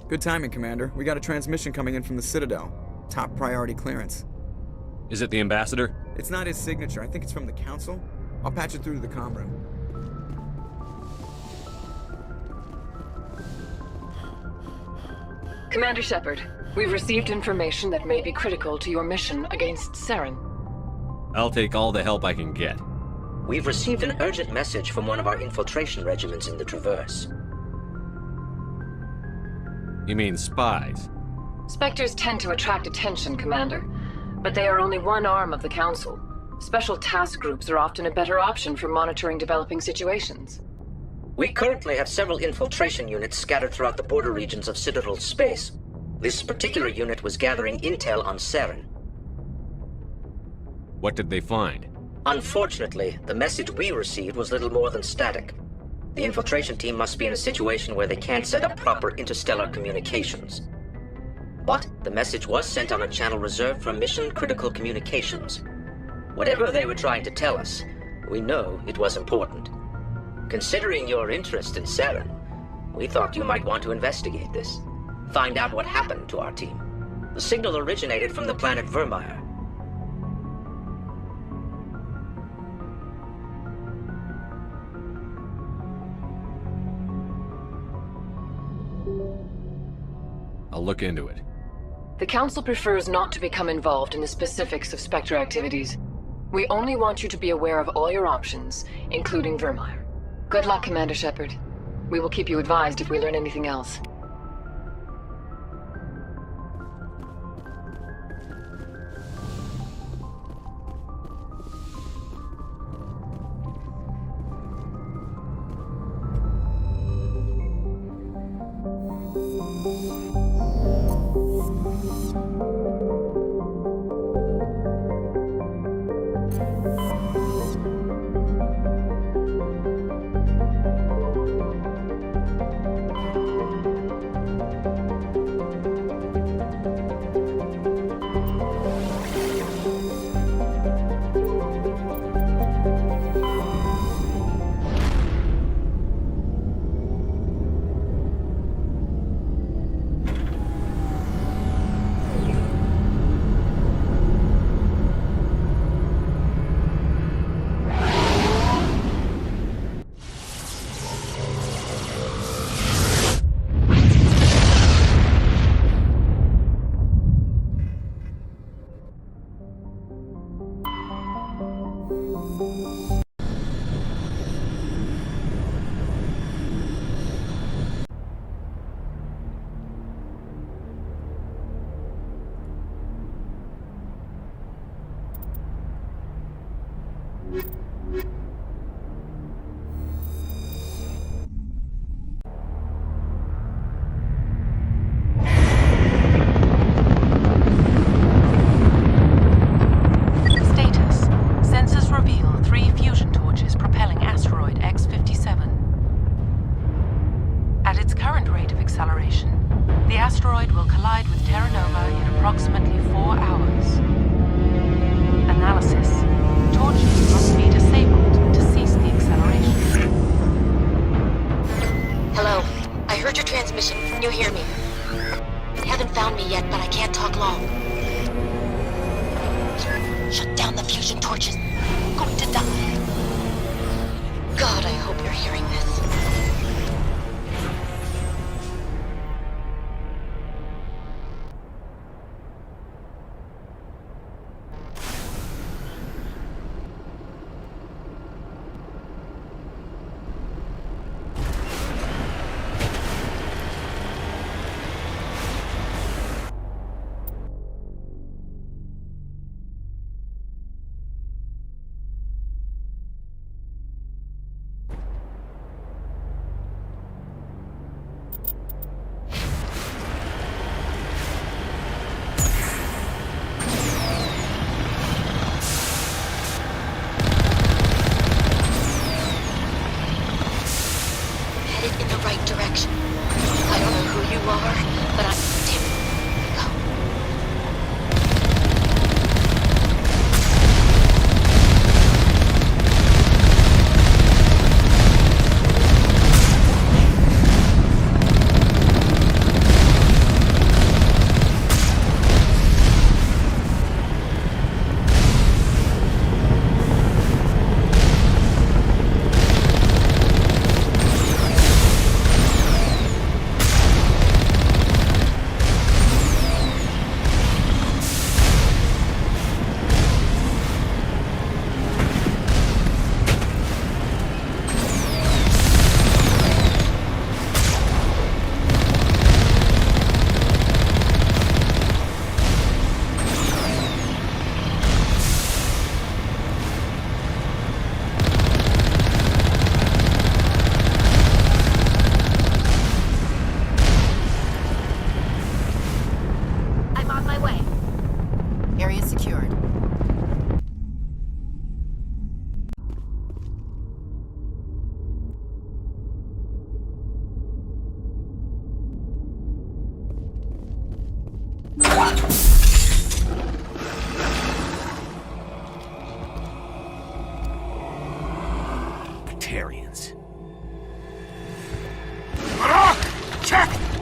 Good timing, Commander. We got a transmission coming in from the Citadel. Top priority clearance. Is it the ambassador? It's not his signature. I think it's from the Council. I'll patch it through to the comm room. Commander Shepard, we've received information that may be critical to your mission against Saren. I'll take all the help I can get. We've received an urgent message from one of our infiltration regiments in the Traverse. You mean spies? Spectres tend to attract attention, Commander, but they are only one arm of the Council. Special task groups are often a better option for monitoring developing situations. We currently have several infiltration units scattered throughout the border regions of Citadel space. This particular unit was gathering intel on Saren. What did they find? Unfortunately, the message we received was little more than static. The infiltration team must be in a situation where they can't set up proper interstellar communications. But the message was sent on a channel reserved for mission-critical communications. Whatever they were trying to tell us, we know it was important. Considering your interest in Saren, we thought you might want to investigate this. Find out what happened to our team. The signal originated from the planet Vermeer. I'll look into it. The Council prefers not to become involved in the specifics of Spectre activities. We only want you to be aware of all your options, including Vermeer. Good luck, Commander Shepard. We will keep you advised if we learn anything else.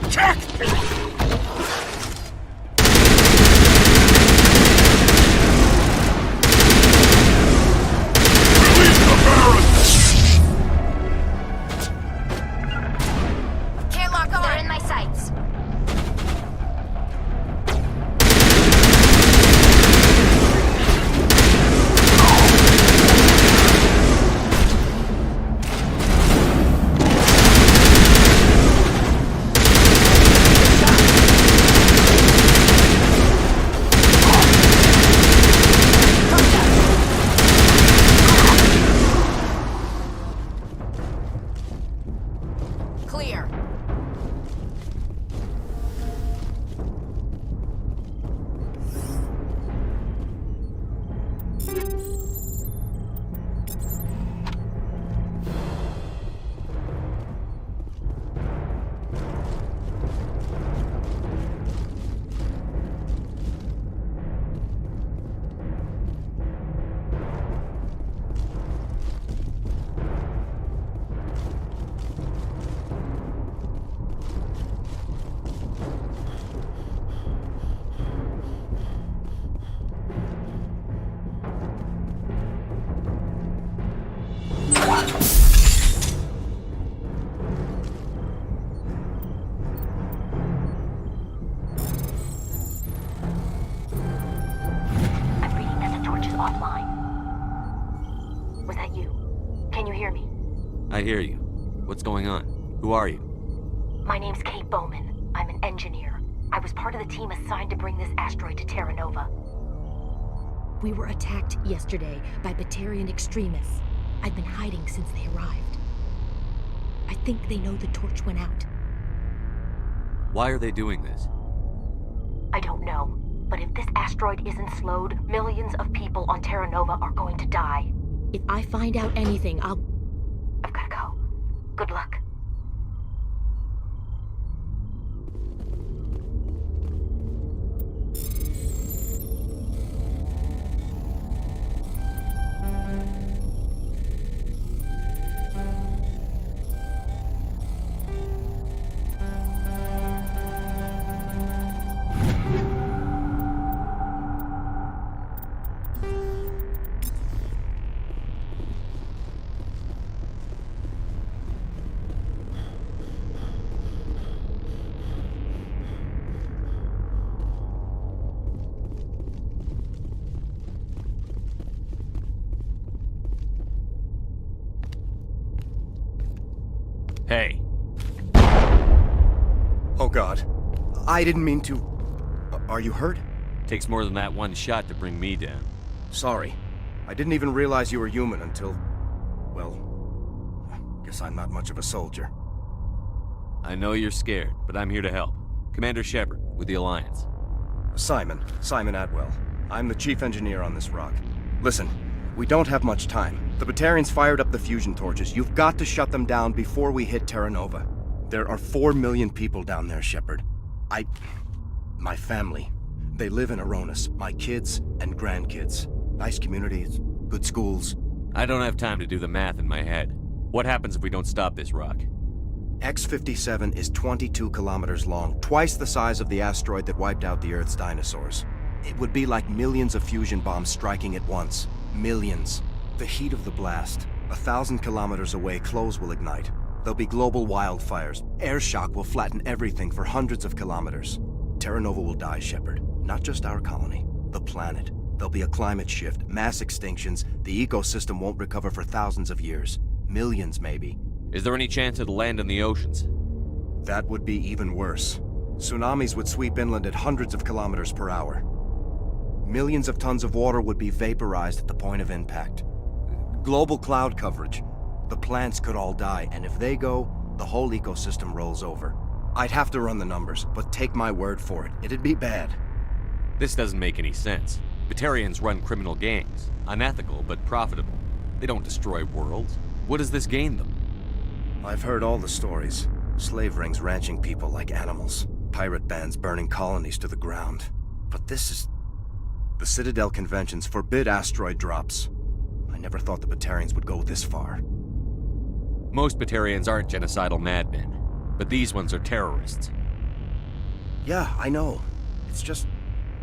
Check! Release the Baron! Can't lock on. They're in my sights. Clear. I'm reading that the torch is offline. Was that you? Can you hear me? I hear you. What's going on? Who are you? My name's Kate Bowman. I'm an engineer. I was part of the team assigned to bring this asteroid to Terra Nova. We were attacked yesterday by Batarian extremists. I've been hiding since they arrived. I think they know the torch went out. Why are they doing this? I don't know, but if this asteroid isn't slowed, millions of people on Terra Nova are going to die. If I find out anything, I've gotta go. Good luck. Hey. Oh God. I didn't mean to... Are you hurt? Takes more than that one shot to bring me down. Sorry. I didn't even realize you were human until... Well... Guess I'm not much of a soldier. I know you're scared, but I'm here to help. Commander Shepard, with the Alliance. Simon Atwell. I'm the chief engineer on this rock. Listen, we don't have much time. The Batarians fired up the fusion torches. You've got to shut them down before we hit Terra Nova. There are 4 million people down there, Shepard. My family. They live in Aronis. My kids and grandkids. Nice communities, good schools. I don't have time to do the math in my head. What happens if we don't stop this rock? X-57 is 22 kilometers long, twice the size of the asteroid that wiped out the Earth's dinosaurs. It would be like millions of fusion bombs striking at once. Millions. The heat of the blast. 1,000 kilometers away, clothes will ignite. There'll be global wildfires. Air shock will flatten everything for hundreds of kilometers. Terra Nova will die, Shepard. Not just our colony. The planet. There'll be a climate shift, mass extinctions. The ecosystem won't recover for thousands of years. Millions, maybe. Is there any chance it'll land in the oceans? That would be even worse. Tsunamis would sweep inland at hundreds of kilometers per hour. Millions of tons of water would be vaporized at the point of impact. Global cloud coverage. The plants could all die, and if they go, the whole ecosystem rolls over. I'd have to run the numbers, but take my word for it, it'd be bad. This doesn't make any sense. Batarians run criminal gangs. Unethical, but profitable. They don't destroy worlds. What does this gain them? I've heard all the stories. Slave rings ranching people like animals. Pirate bands burning colonies to the ground. But this is... The Citadel conventions forbid asteroid drops. I never thought the Batarians would go this far. Most Batarians aren't genocidal madmen, but these ones are terrorists. Yeah, I know. It's just...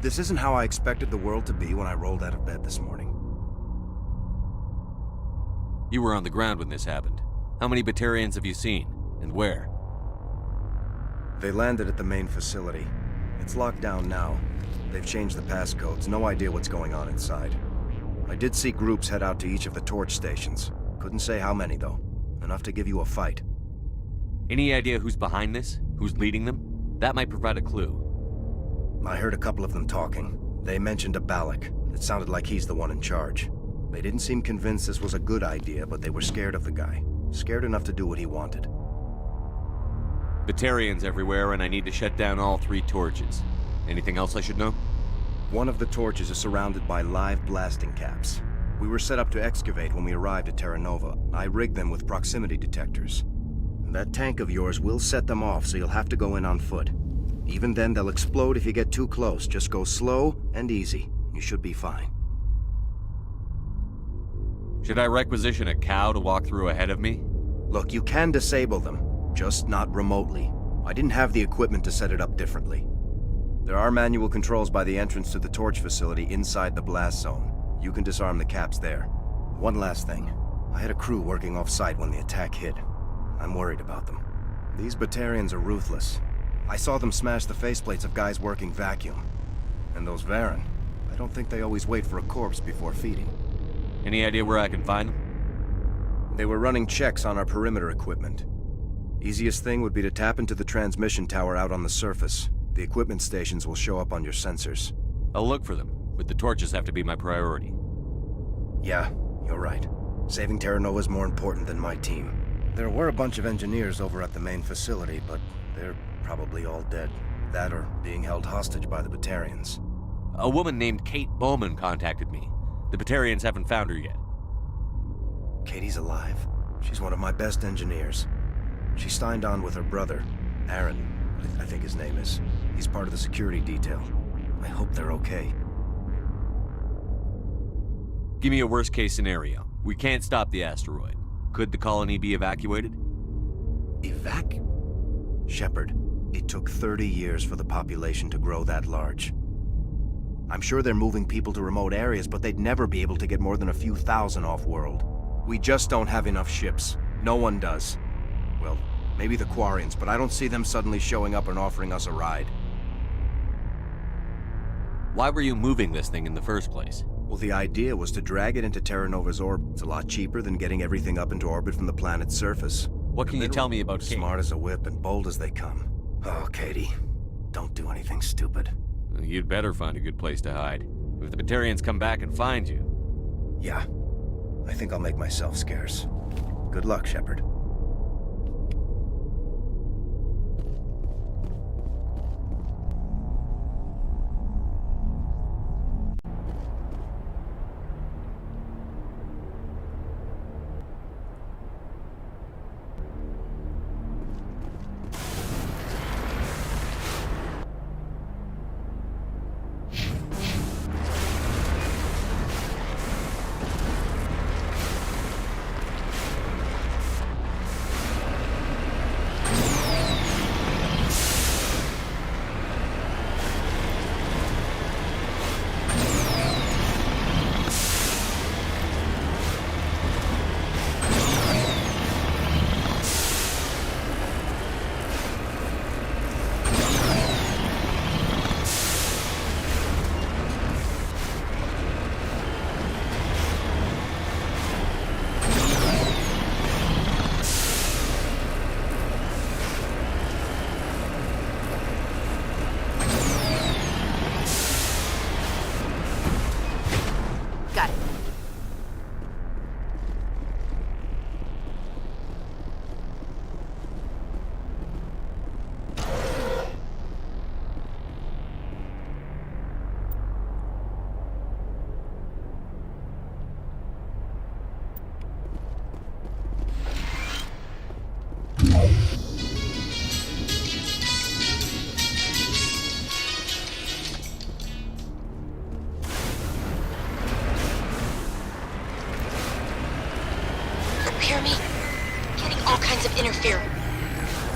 this isn't how I expected the world to be when I rolled out of bed this morning. You were on the ground when this happened. How many Batarians have you seen? And where? They landed at the main facility. It's locked down now. They've changed the passcodes. No idea what's going on inside. I did see groups head out to each of the torch stations. Couldn't say how many, though. Enough to give you a fight. Any idea who's behind this? Who's leading them? That might provide a clue. I heard a couple of them talking. They mentioned a Balak. It sounded like he's the one in charge. They didn't seem convinced this was a good idea, but they were scared of the guy. Scared enough to do what he wanted. Batarians everywhere, and I need to shut down all 3 torches. Anything else I should know? One of the torches is surrounded by live blasting caps. We were set up to excavate when we arrived at Terra Nova. I rigged them with proximity detectors. That tank of yours will set them off, so you'll have to go in on foot. Even then, they'll explode if you get too close. Just go slow and easy. You should be fine. Should I requisition a cow to walk through ahead of me? Look, you can disable them, just not remotely. I didn't have the equipment to set it up differently. There are manual controls by the entrance to the torch facility inside the blast zone. You can disarm the caps there. One last thing. I had a crew working off-site when the attack hit. I'm worried about them. These Batarians are ruthless. I saw them smash the faceplates of guys working vacuum. And those Varen, I don't think they always wait for a corpse before feeding. Any idea where I can find them? They were running checks on our perimeter equipment. Easiest thing would be to tap into the transmission tower out on the surface. The equipment stations will show up on your sensors. I'll look for them, but the torches have to be my priority. Yeah, you're right. Saving Terra Nova is more important than my team. There were a bunch of engineers over at the main facility, but they're probably all dead. That or being held hostage by the Batarians. A woman named Kate Bowman contacted me. The Batarians haven't found her yet. Katie's alive? She's one of my best engineers. She signed on with her brother, Aaron, I think his name is. He's part of the security detail. I hope they're okay. Give me a worst-case scenario. We can't stop the asteroid. Could the colony be evacuated? Shepard, it took 30 years for the population to grow that large. I'm sure they're moving people to remote areas, but they'd never be able to get more than a few thousand off-world. We just don't have enough ships. No one does. Well, maybe the Quarians, but I don't see them suddenly showing up and offering us a ride. Why were you moving this thing in the first place? Well, the idea was to drag it into Terra Nova's orbit. It's a lot cheaper than getting everything up into orbit from the planet's surface. What can you tell me about Kate? Smart as a whip and bold as they come. Oh, Katie, don't do anything stupid. You'd better find a good place to hide. If the Batarians come back and find you... Yeah, I think I'll make myself scarce. Good luck, Shepard. Hear me? Getting all kinds of interference.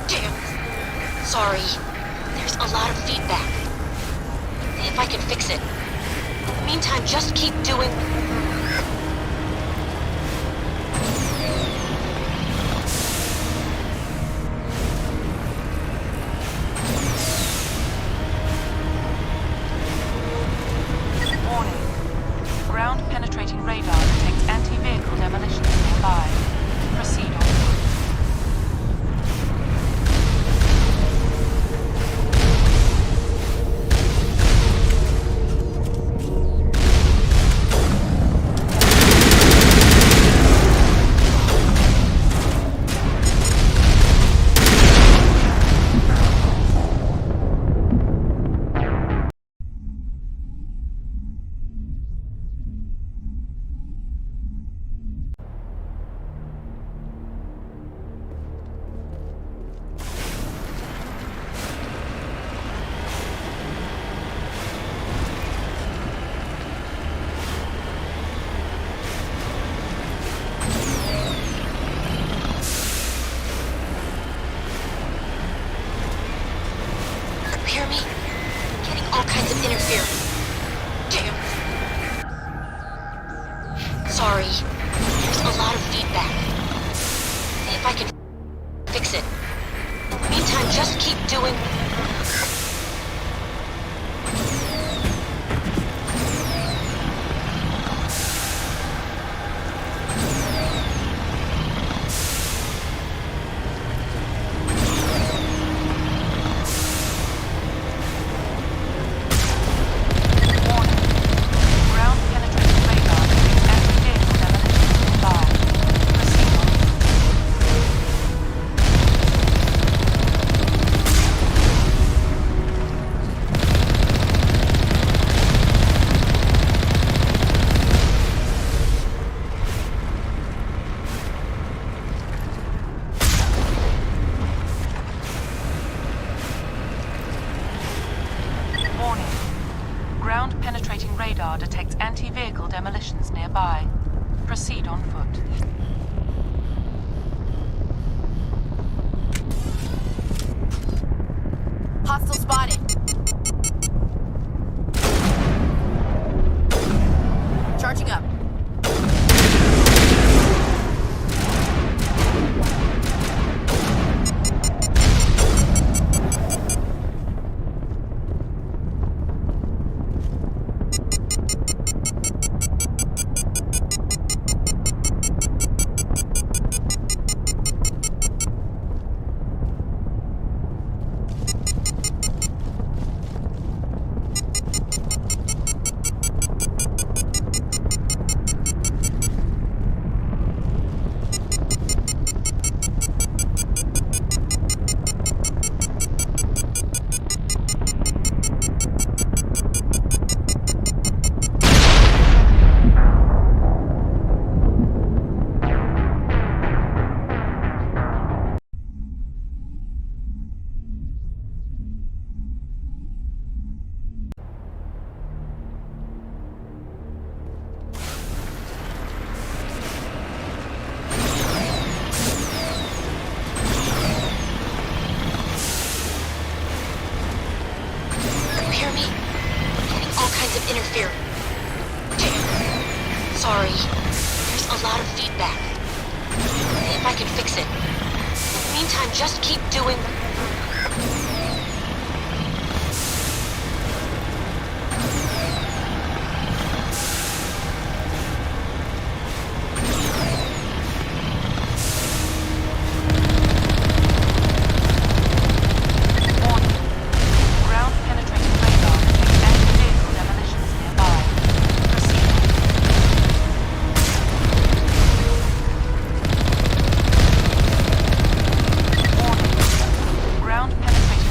Damn. Sorry. There's a lot of feedback. See if I can fix it. In the meantime, just keep doing... Warning. Ground-penetrating radar detects anti-vehicle demolitions nearby. Proceed on foot. Hear me? Getting all kinds of interference. Damn. Sorry. There's a lot of feedback. See if I can fix it. In the meantime, just keep doing... Ground-penetrating radar detects anti-vehicle demolitions nearby. Proceed on foot. Hostile spotted. Charging up. Interfere. Damn. Sorry. There's a lot of feedback. See if I can fix it. In the meantime, just keep doing... Ground penetrating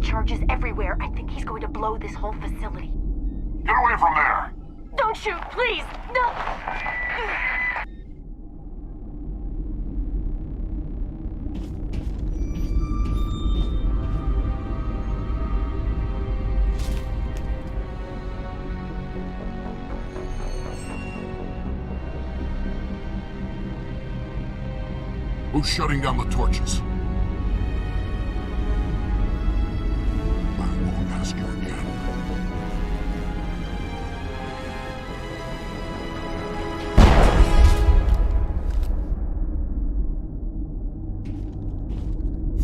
charges everywhere. I think he's going to blow this whole facility. Get away from there! Don't shoot, please! No! Who's shutting down the torches? I won't ask you again.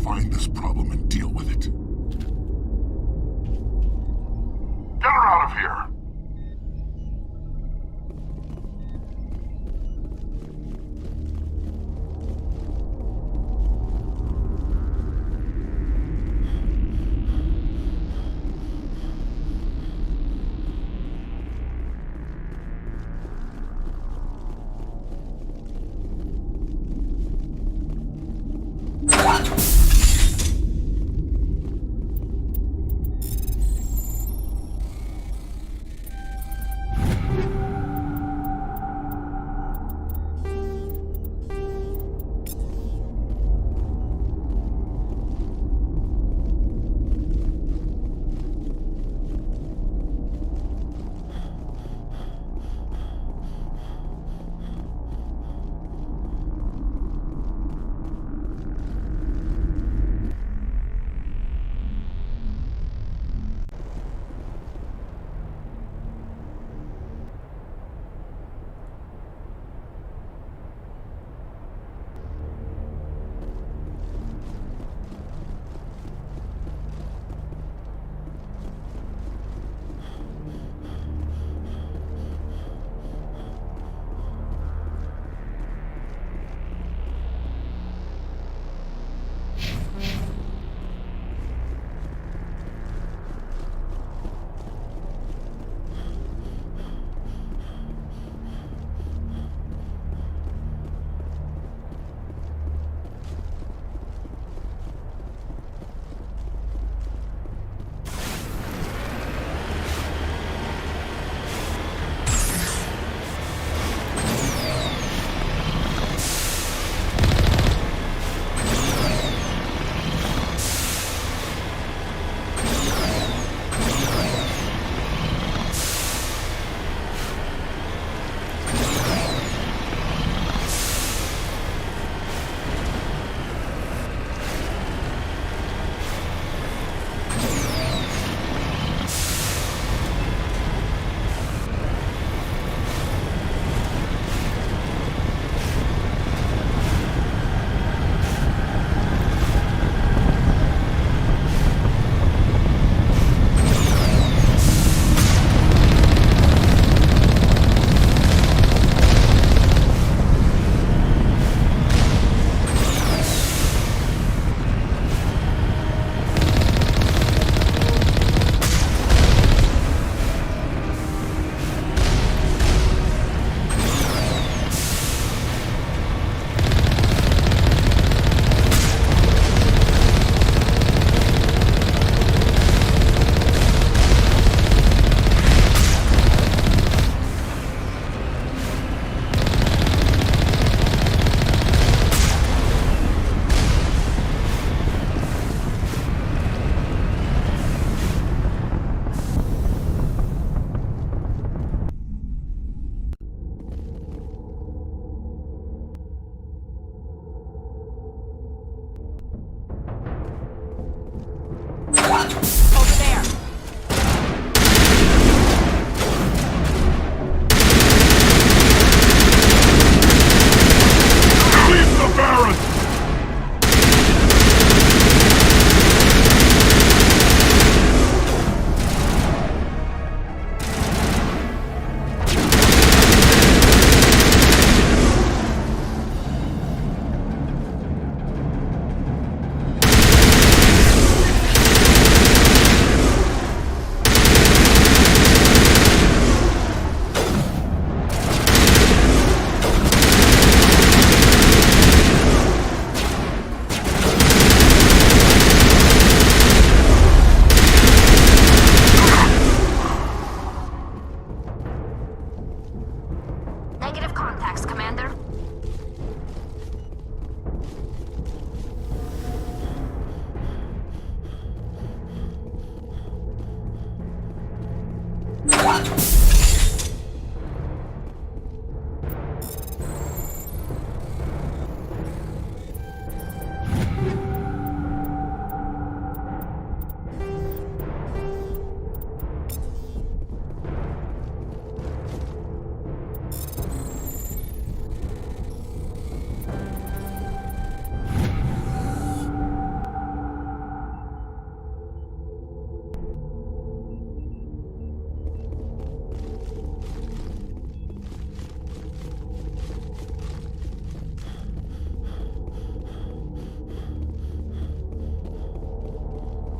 Find this problem and deal with it. Get her out of here!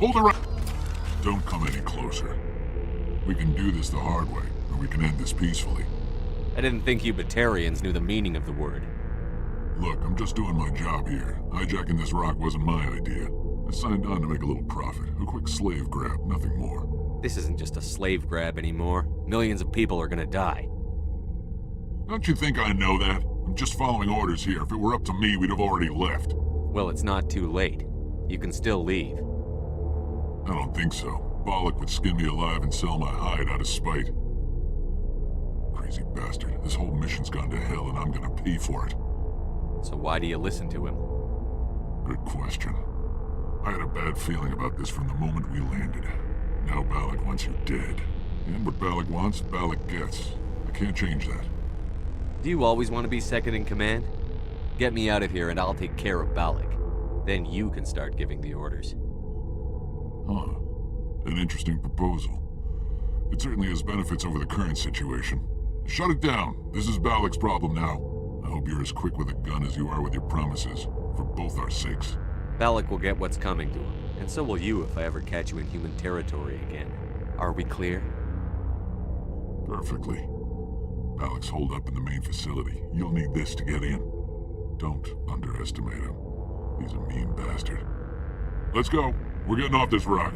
Hold around. Don't come any closer. We can do this the hard way, or we can end this peacefully. I didn't think you Batarians knew the meaning of the word. Look, I'm just doing my job here. Hijacking this rock wasn't my idea. I signed on to make a little profit. A quick slave grab, nothing more. This isn't just a slave grab anymore. Millions of people are gonna die. Don't you think I know that? I'm just following orders here. If it were up to me, we'd have already left. Well, it's not too late. You can still leave. I don't think so. Bollock would skin me alive and sell my hide out of spite. Crazy bastard. This whole mission's gone to hell and I'm gonna pay for it. So why do you listen to him? Good question. I had a bad feeling about this from the moment we landed. Now Bollock wants you dead. And what Bollock wants, Bollock gets. I can't change that. Do you always want to be second in command? Get me out of here and I'll take care of Bollock. Then you can start giving the orders. Huh. An interesting proposal. It certainly has benefits over the current situation. Shut it down. This is Bollock's problem now. I hope you're as quick with a gun as you are with your promises. For both our sakes. Bollock will get what's coming to him. And so will you if I ever catch you in human territory again. Are we clear? Perfectly. Bollock's holed up in the main facility. You'll need this to get in. Don't underestimate him. He's a mean bastard. Let's go. We're getting off this rock.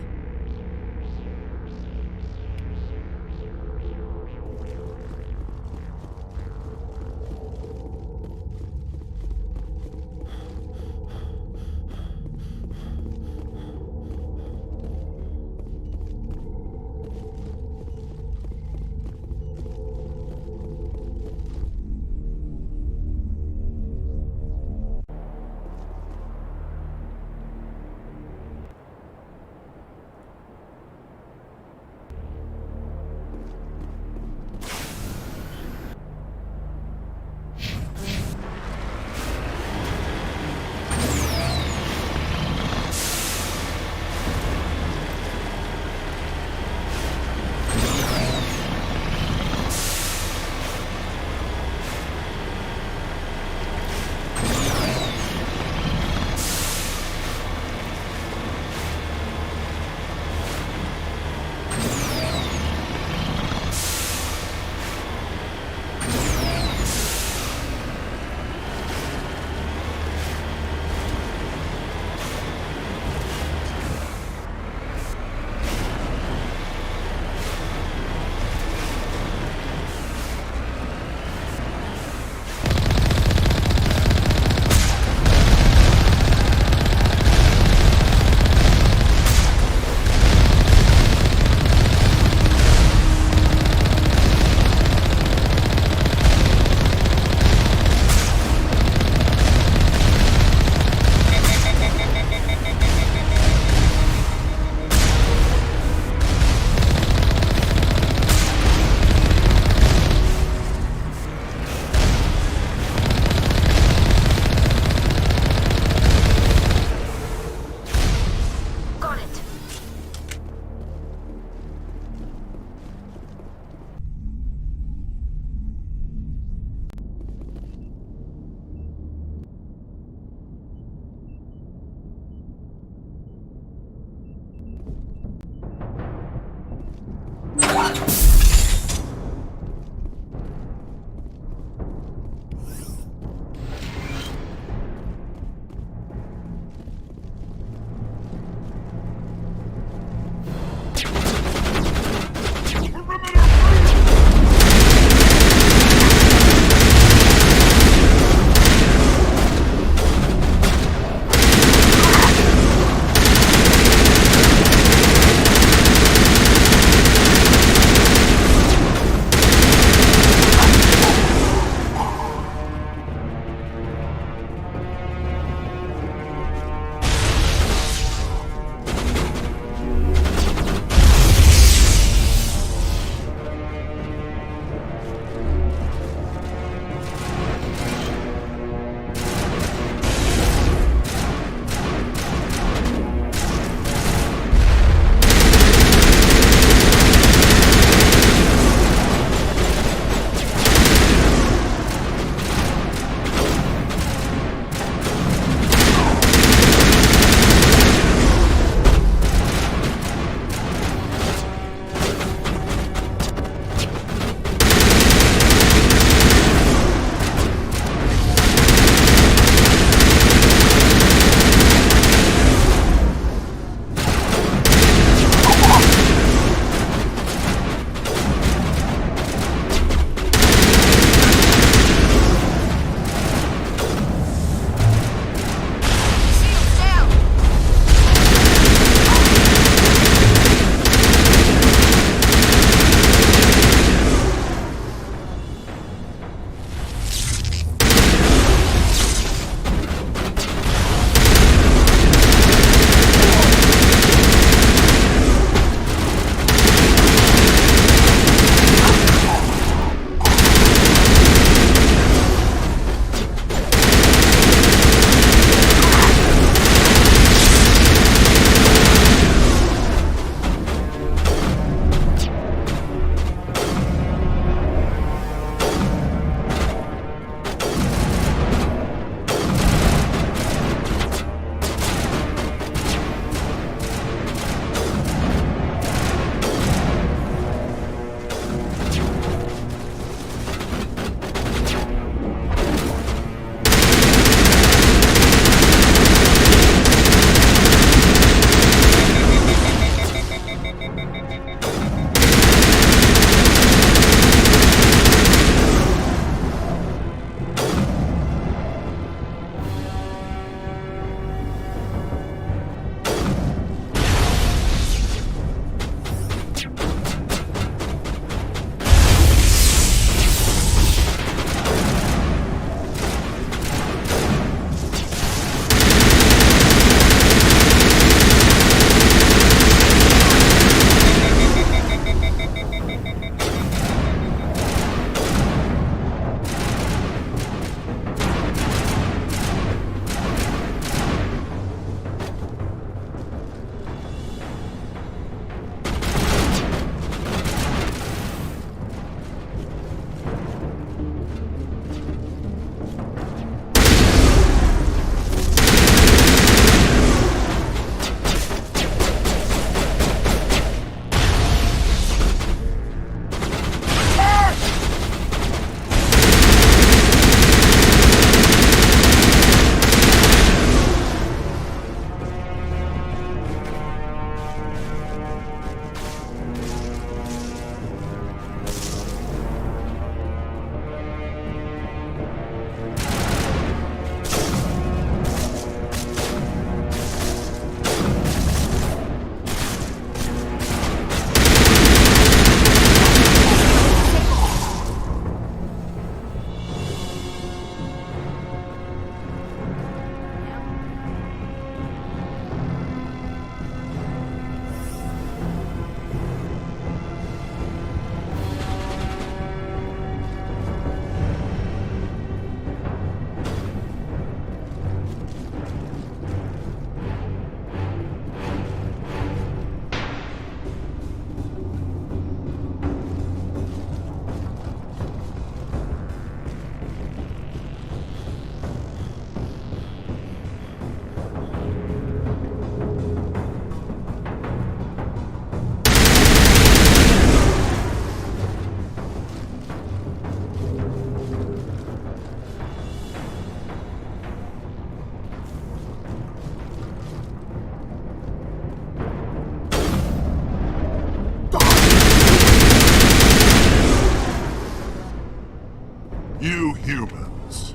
You humans.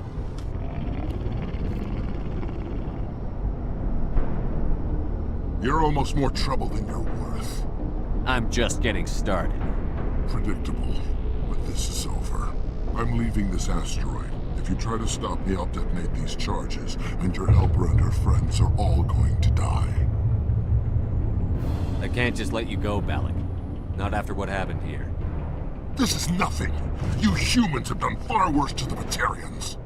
You're almost more trouble than you're worth. I'm just getting started. Predictable, but this is over. I'm leaving this asteroid. If you try to stop me, I'll detonate these charges, and your helper and her friends are all going to die. I can't just let you go, Balak. Not after what happened here. This is nothing! You humans have done far worse to the Batarians.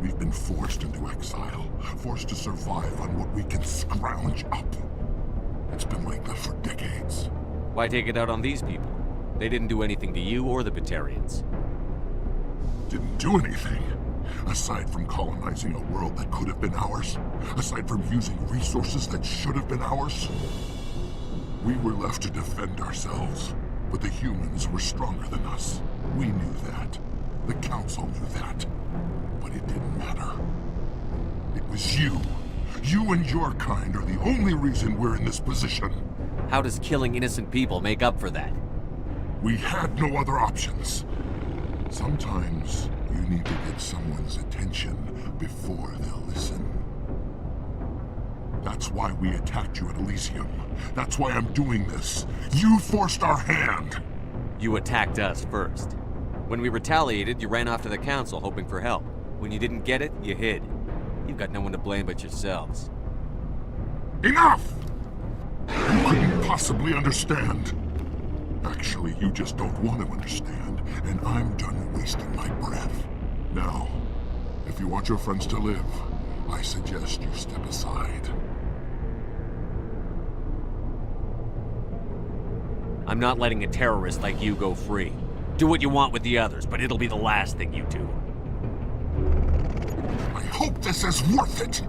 We've been forced into exile, forced to survive on what we can scrounge up. It's been like that for decades. Why take it out on these people? They didn't do anything to you or the Batarians. Didn't do anything. Aside from colonizing a world that could have been ours. Aside from using resources that should have been ours. We were left to defend ourselves. But the humans were stronger than us. We knew that. The Council knew that. But it didn't matter. It was you. You and your kind are the only reason we're in this position. How does killing innocent people make up for that? We had no other options. Sometimes you need to get someone's attention before they'll listen. That's why we attacked you at Elysium. That's why I'm doing this. You forced our hand! You attacked us first. When we retaliated, you ran off to the Council hoping for help. When you didn't get it, you hid. You've got no one to blame but yourselves. Enough! You couldn't possibly understand. Actually, you just don't want to understand, and I'm done wasting my breath. Now, if you want your friends to live, I suggest you step aside. I'm not letting a terrorist like you go free. Do what you want with the others, but it'll be the last thing you do. I hope this is worth it!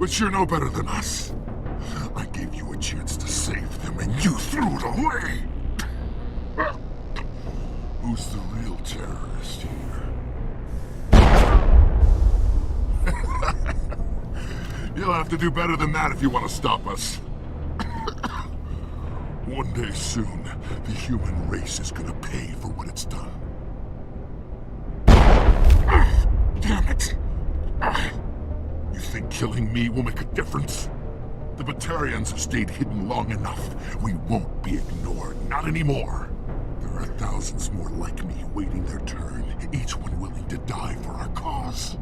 But you're no better than us. I gave you a chance to save them, and you threw it away! Who's the real terrorist here? You'll have to do better than that if you want to stop us. One day soon, the human race is gonna pay for what it's done. Damn it! You think killing me will make a difference? The Batarians have stayed hidden long enough. We won't be ignored, not anymore. There are thousands more like me waiting their turn, each one willing to die for our cause.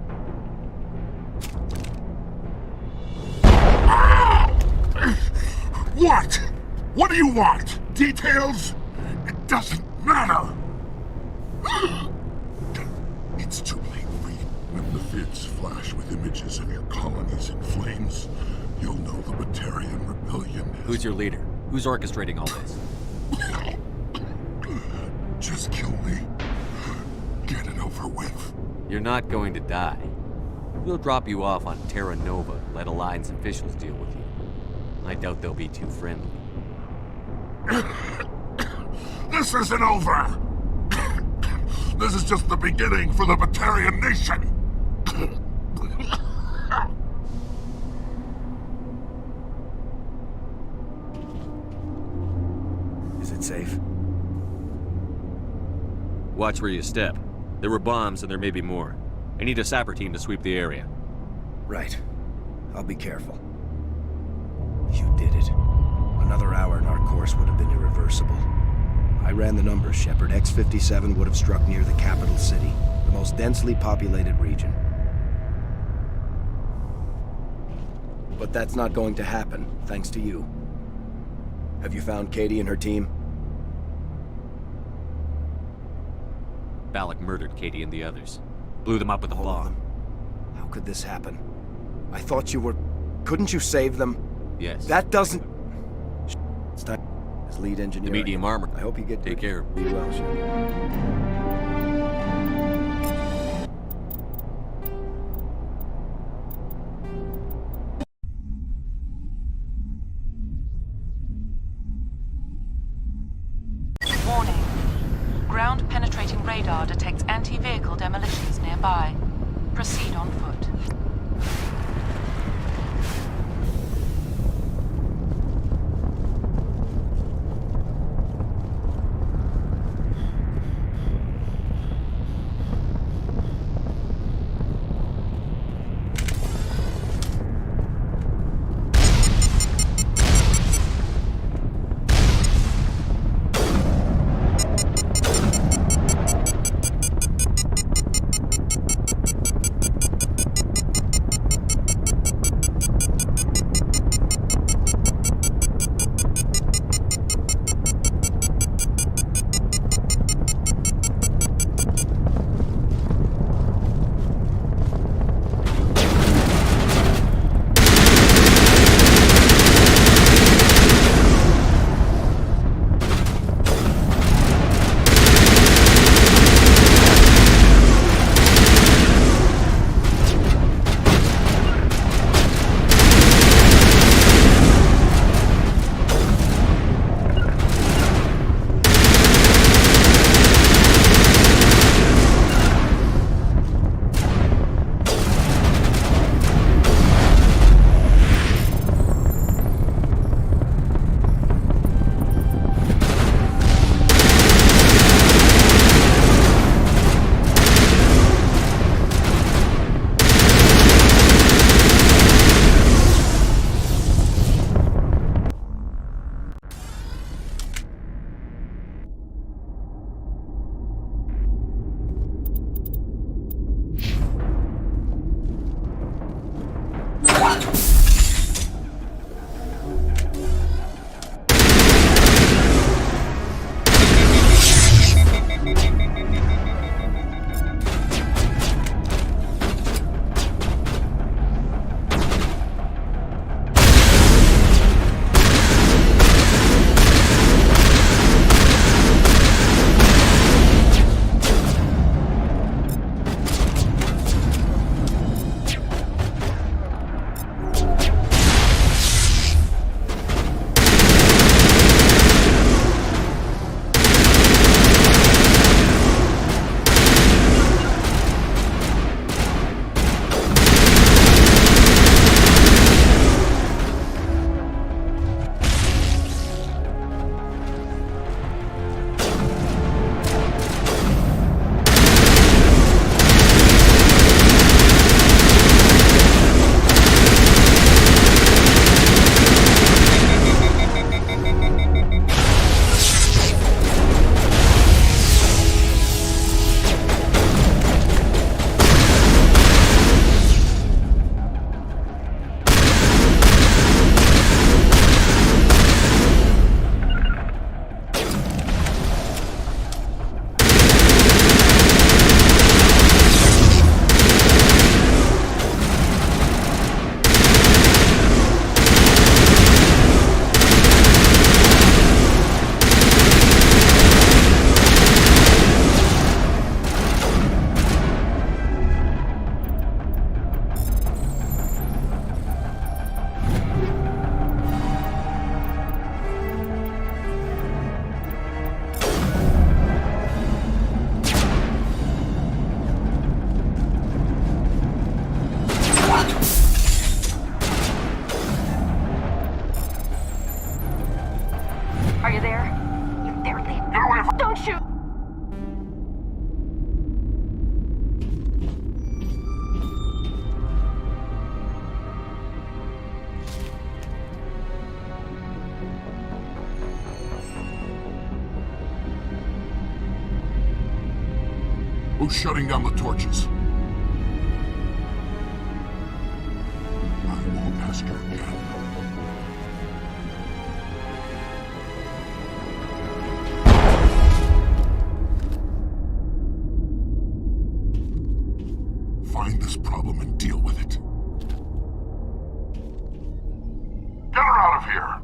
What? What do you want? Details? It doesn't matter! It's too late for you. When the vids flash with images of your colonies in flames, you'll know the Batarian rebellion has... Who's your leader? Who's orchestrating all this? Just kill me. Get it over with. You're not going to die. We'll drop you off on Terra Nova and let Alliance officials deal with you. I doubt they'll be too friendly. This isn't over! This is just the beginning for the Batarian nation! Is it safe? Watch where you step. There were bombs and there may be more. I need a sapper team to sweep the area. Right. I'll be careful. You did it. Another hour and our course would have been irreversible. I ran the numbers, Shepard. X-57 would have struck near the capital city, the most densely populated region. But that's not going to happen, thanks to you. Have you found Katie and her team? Balak murdered Katie and the others. Blew them up with a All of bomb. them? How could this happen? I thought you were... Couldn't you save them? Yes. That doesn't... It's time. As lead engineer... The medium armor. I hope you get... Take care. Be well, Shepard. Warning. Ground-penetrating radar detects anti-vehicle demolitions nearby. Proceed on foot. Who's shutting down the torches? I won't ask you again. Find this problem and deal with it. Get her out of here!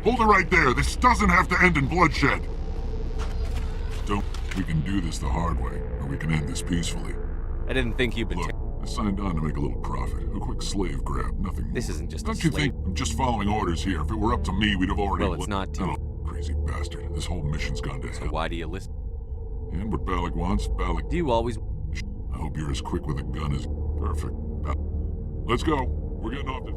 Hold it right there. This doesn't have to end in bloodshed. We can do this the hard way, or we can end this peacefully. I didn't think you'd been. Look, I signed on to make a little profit. A quick slave grab, nothing more. This isn't just a Don't you slave. think I'm just following orders here? If it were up to me, we'd have already... Well, it's not to. Oh, crazy bastard. This whole mission's gone to So hell. why do you listen? And what Balak wants, Balak... Do you always? I hope you're as quick with a gun as... Perfect. Let's go. We're getting off this...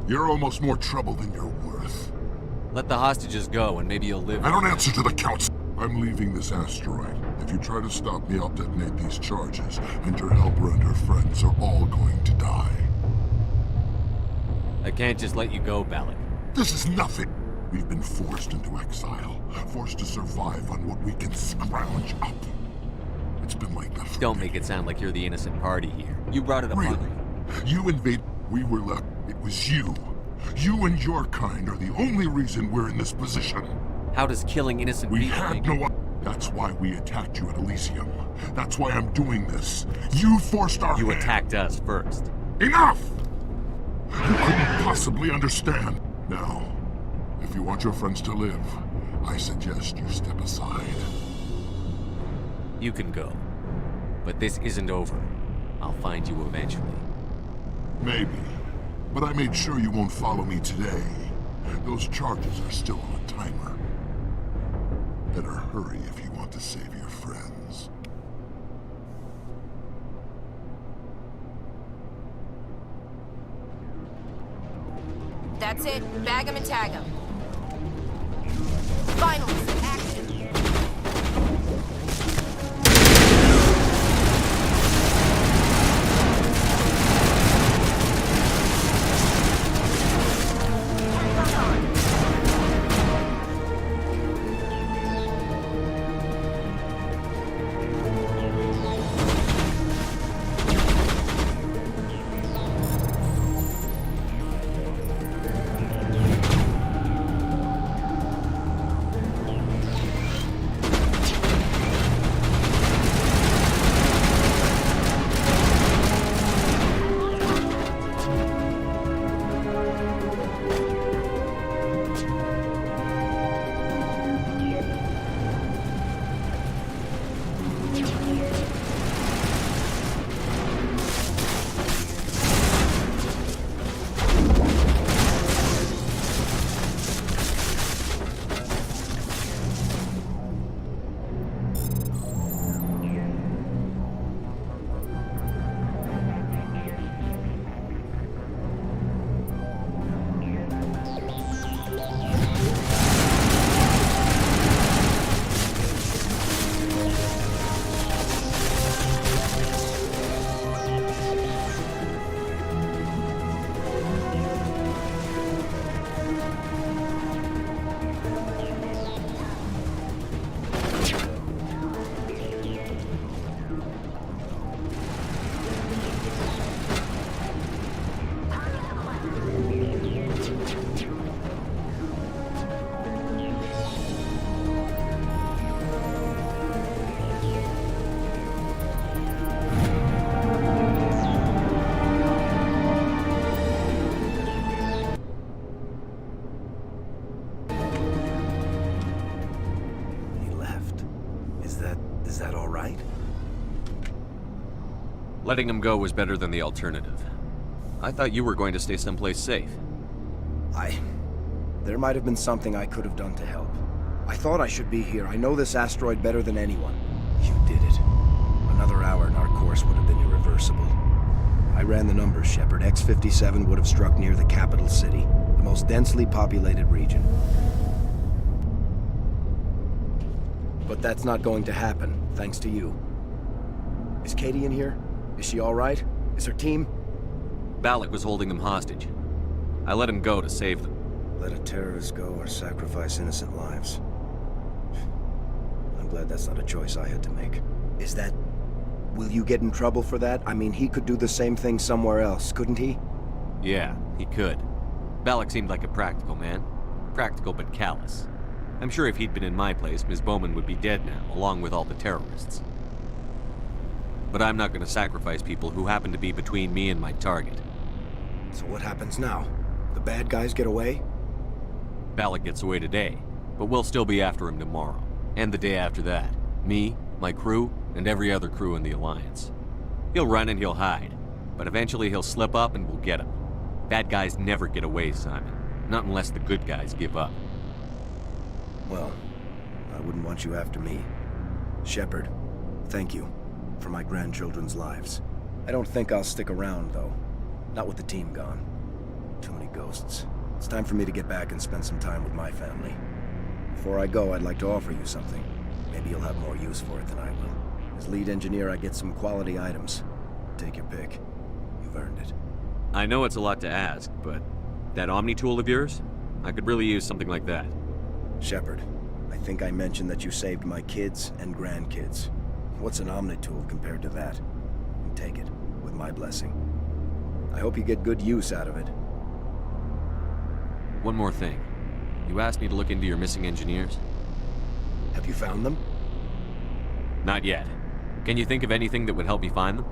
You're almost more trouble than you're worth. Let the hostages go and maybe you'll live. I don't answer to the council. I'm leaving this asteroid. If you try to stop me, I'll detonate these charges, and your helper and her friends are all going to die. I can't just let you go, Balak. This is nothing. We've been forced into exile, forced to survive on what we can scrounge up. It's been like that for Don't make it sound like you're the innocent party here. You brought it upon Really? me. You invaded. We were left. It was you. You and your kind are the only reason we're in this position. How does killing innocent We people had make... no... That's why we attacked you at Elysium. That's why I'm doing this. You forced our You hand. attacked us first. Enough! You couldn't possibly understand. Now, if you want your friends to live, I suggest you step aside. You can go. But this isn't over. I'll find you eventually. Maybe. But I made sure you won't follow me today. Those charges are still on a timer. Better hurry if you want to save your friends. That's it. Bag him and tag him. Finals, action. Is that all right? Letting him go was better than the alternative. I thought you were going to stay someplace safe. There might have been something I could have done to help. I thought I should be here. I know this asteroid better than anyone. You did it. Another hour and our course would have been irreversible. I ran the numbers, Shepard. X-57 would have struck near the capital city, the most densely populated region. But that's not going to happen, thanks to you. Is Katie in here? Is she all right? Is her team? Balak was holding them hostage. I let him go to save them. Let a terrorist go or sacrifice innocent lives. I'm glad that's not a choice I had to make. Is that... Will you get in trouble for that? I mean, he could do the same thing somewhere else, couldn't he? Yeah, he could. Balak seemed like a practical man. Practical but callous. I'm sure if he'd been in my place, Ms. Bowman would be dead now, along with all the terrorists. But I'm not going to sacrifice people who happen to be between me and my target. So what happens now? The bad guys get away? Balak gets away today, but we'll still be after him tomorrow. And the day after that. Me, my crew, and every other crew in the Alliance. He'll run and he'll hide, but eventually he'll slip up and we'll get him. Bad guys never get away, Simon. Not unless the good guys give up. Well, I wouldn't want you after me. Shepard, thank you for my grandchildren's lives. I don't think I'll stick around, though. Not with the team gone. Too many ghosts. It's time for me to get back and spend some time with my family. Before I go, I'd like to offer you something. Maybe you'll have more use for it than I will. As lead engineer, I get some quality items. Take your pick. You've earned it. I know it's a lot to ask, but that Omni tool of yours? I could really use something like that. Shepard, I think I mentioned that you saved my kids and grandkids. What's an Omni tool compared to that? Take it, with my blessing. I hope you get good use out of it. One more thing. You asked me to look into your missing engineers? Have you found them? Not yet. Can you think of anything that would help me find them?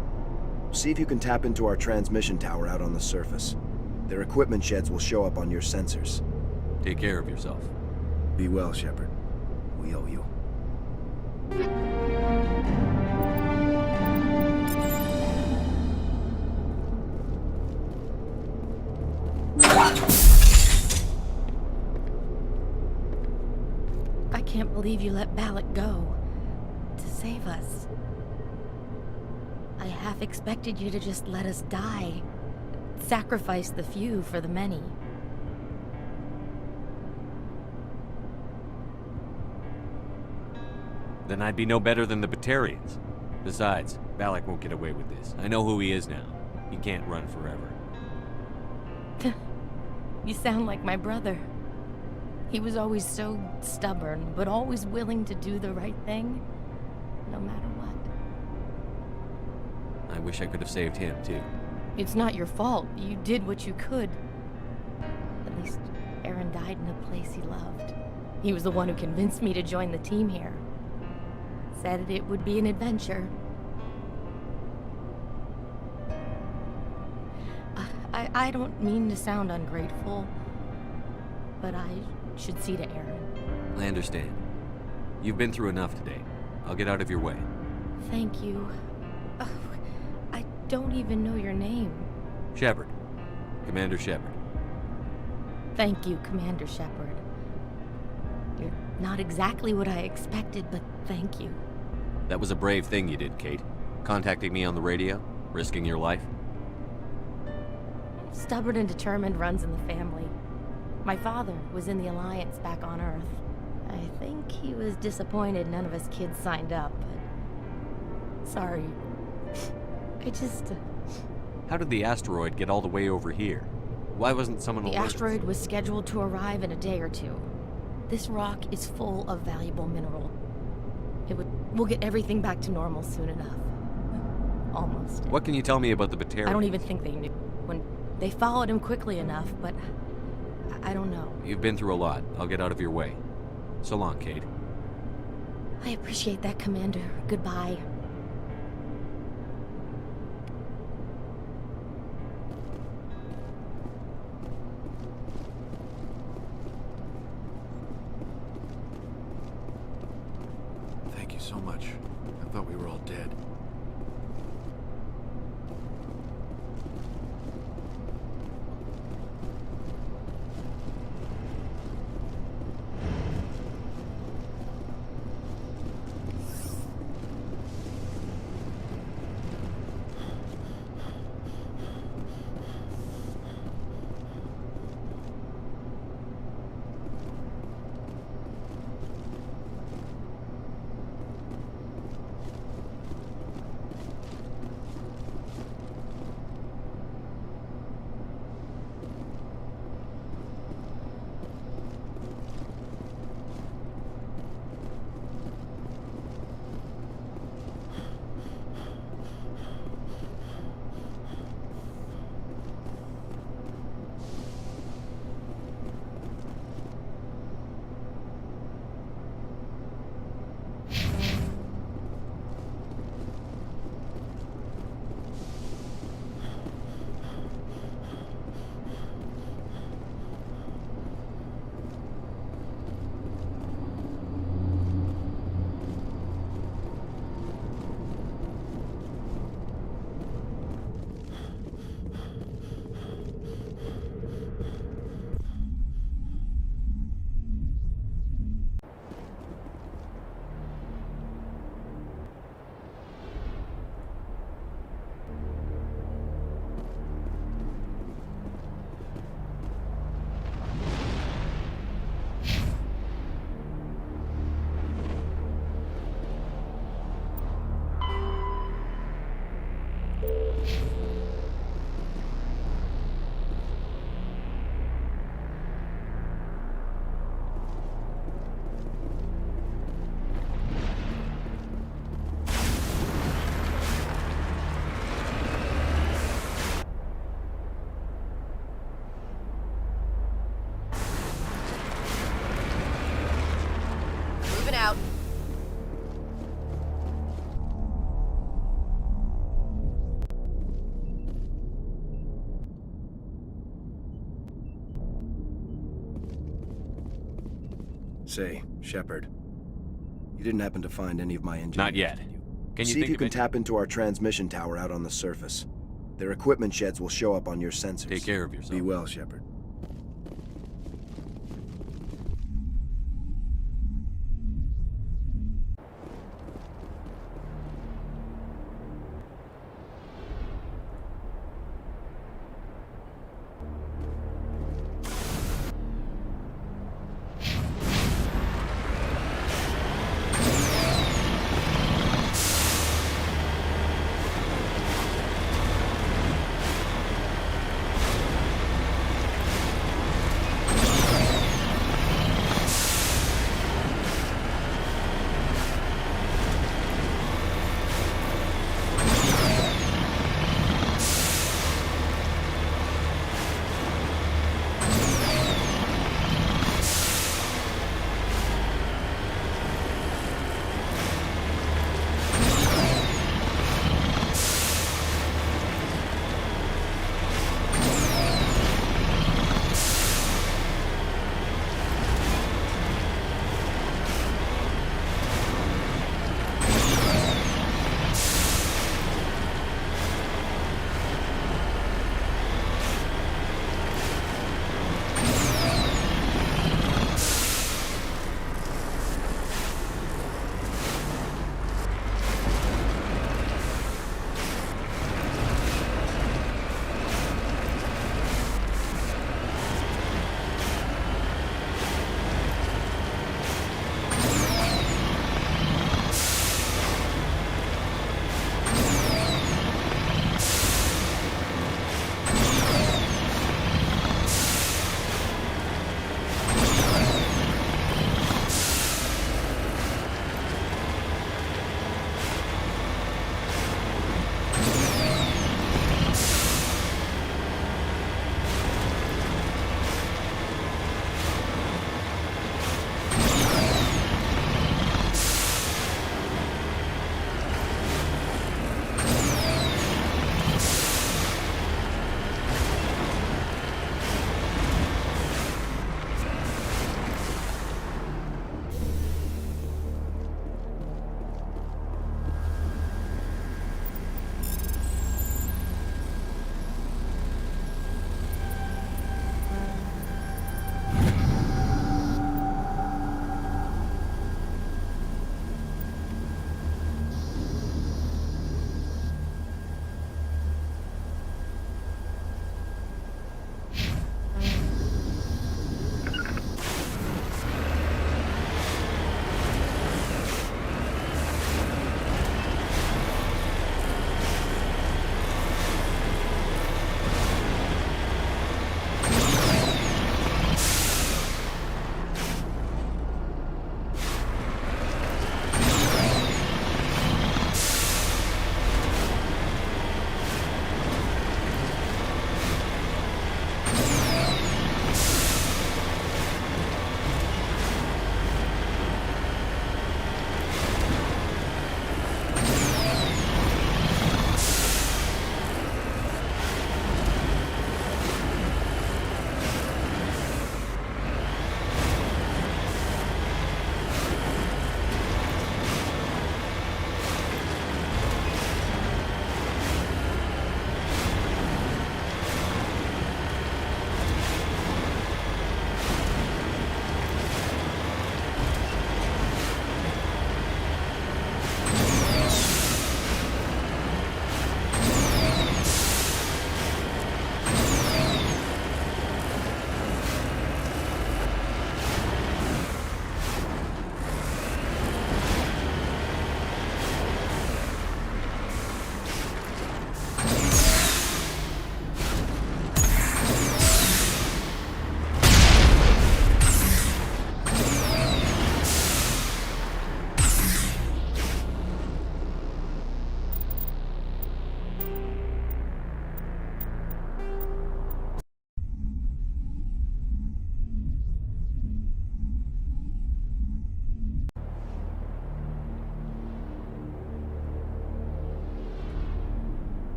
See if you can tap into our transmission tower out on the surface. Their equipment sheds will show up on your sensors. Take care of yourself. Be well, Shepard. We owe you. I can't believe you let Balak go. To save us. I half expected you to just let us die. Sacrifice the few for the many. Then I'd be no better than the Batarians. Besides, Balak won't get away with this. I know who he is now. He can't run forever. You sound like my brother. He was always so stubborn, but always willing to do the right thing, no matter what. I wish I could have saved him, too. It's not your fault. You did what you could. At least, Aaron died in a place he loved. He was the one who convinced me to join the team here. Said it would be an adventure. I don't mean to sound ungrateful, but I should see to Aaron. I understand. You've been through enough today. I'll get out of your way. Thank you. Oh, I don't even know your name. Shepard. Commander Shepard. Thank you, Commander Shepard. You're not exactly what I expected, but thank you. That was a brave thing you did, Kate. Contacting me on the radio, risking your life. Stubborn and determined runs in the family. My father was in the Alliance back on Earth. I think he was disappointed none of us kids signed up, but... Sorry. I just... How did the asteroid get all the way over here? Why wasn't someone The alerted? asteroid was scheduled to arrive in a day or two. This rock is full of valuable mineral. We'll get everything back to normal soon enough. Almost. What can you tell me about the Batarians? I don't even think they knew. When they followed him quickly enough, but I don't know. You've been through a lot. I'll get out of your way. So long, Kate. I appreciate that, Commander. Goodbye. Thank you so much. I thought we were all dead. Say, Shepard, you didn't happen to find any of my engineers? Not yet. did you? Can you See if think you of can it? tap into our transmission tower out on the surface. Their equipment sheds will show up on your sensors. Take care of yourself. Be well, Shepard.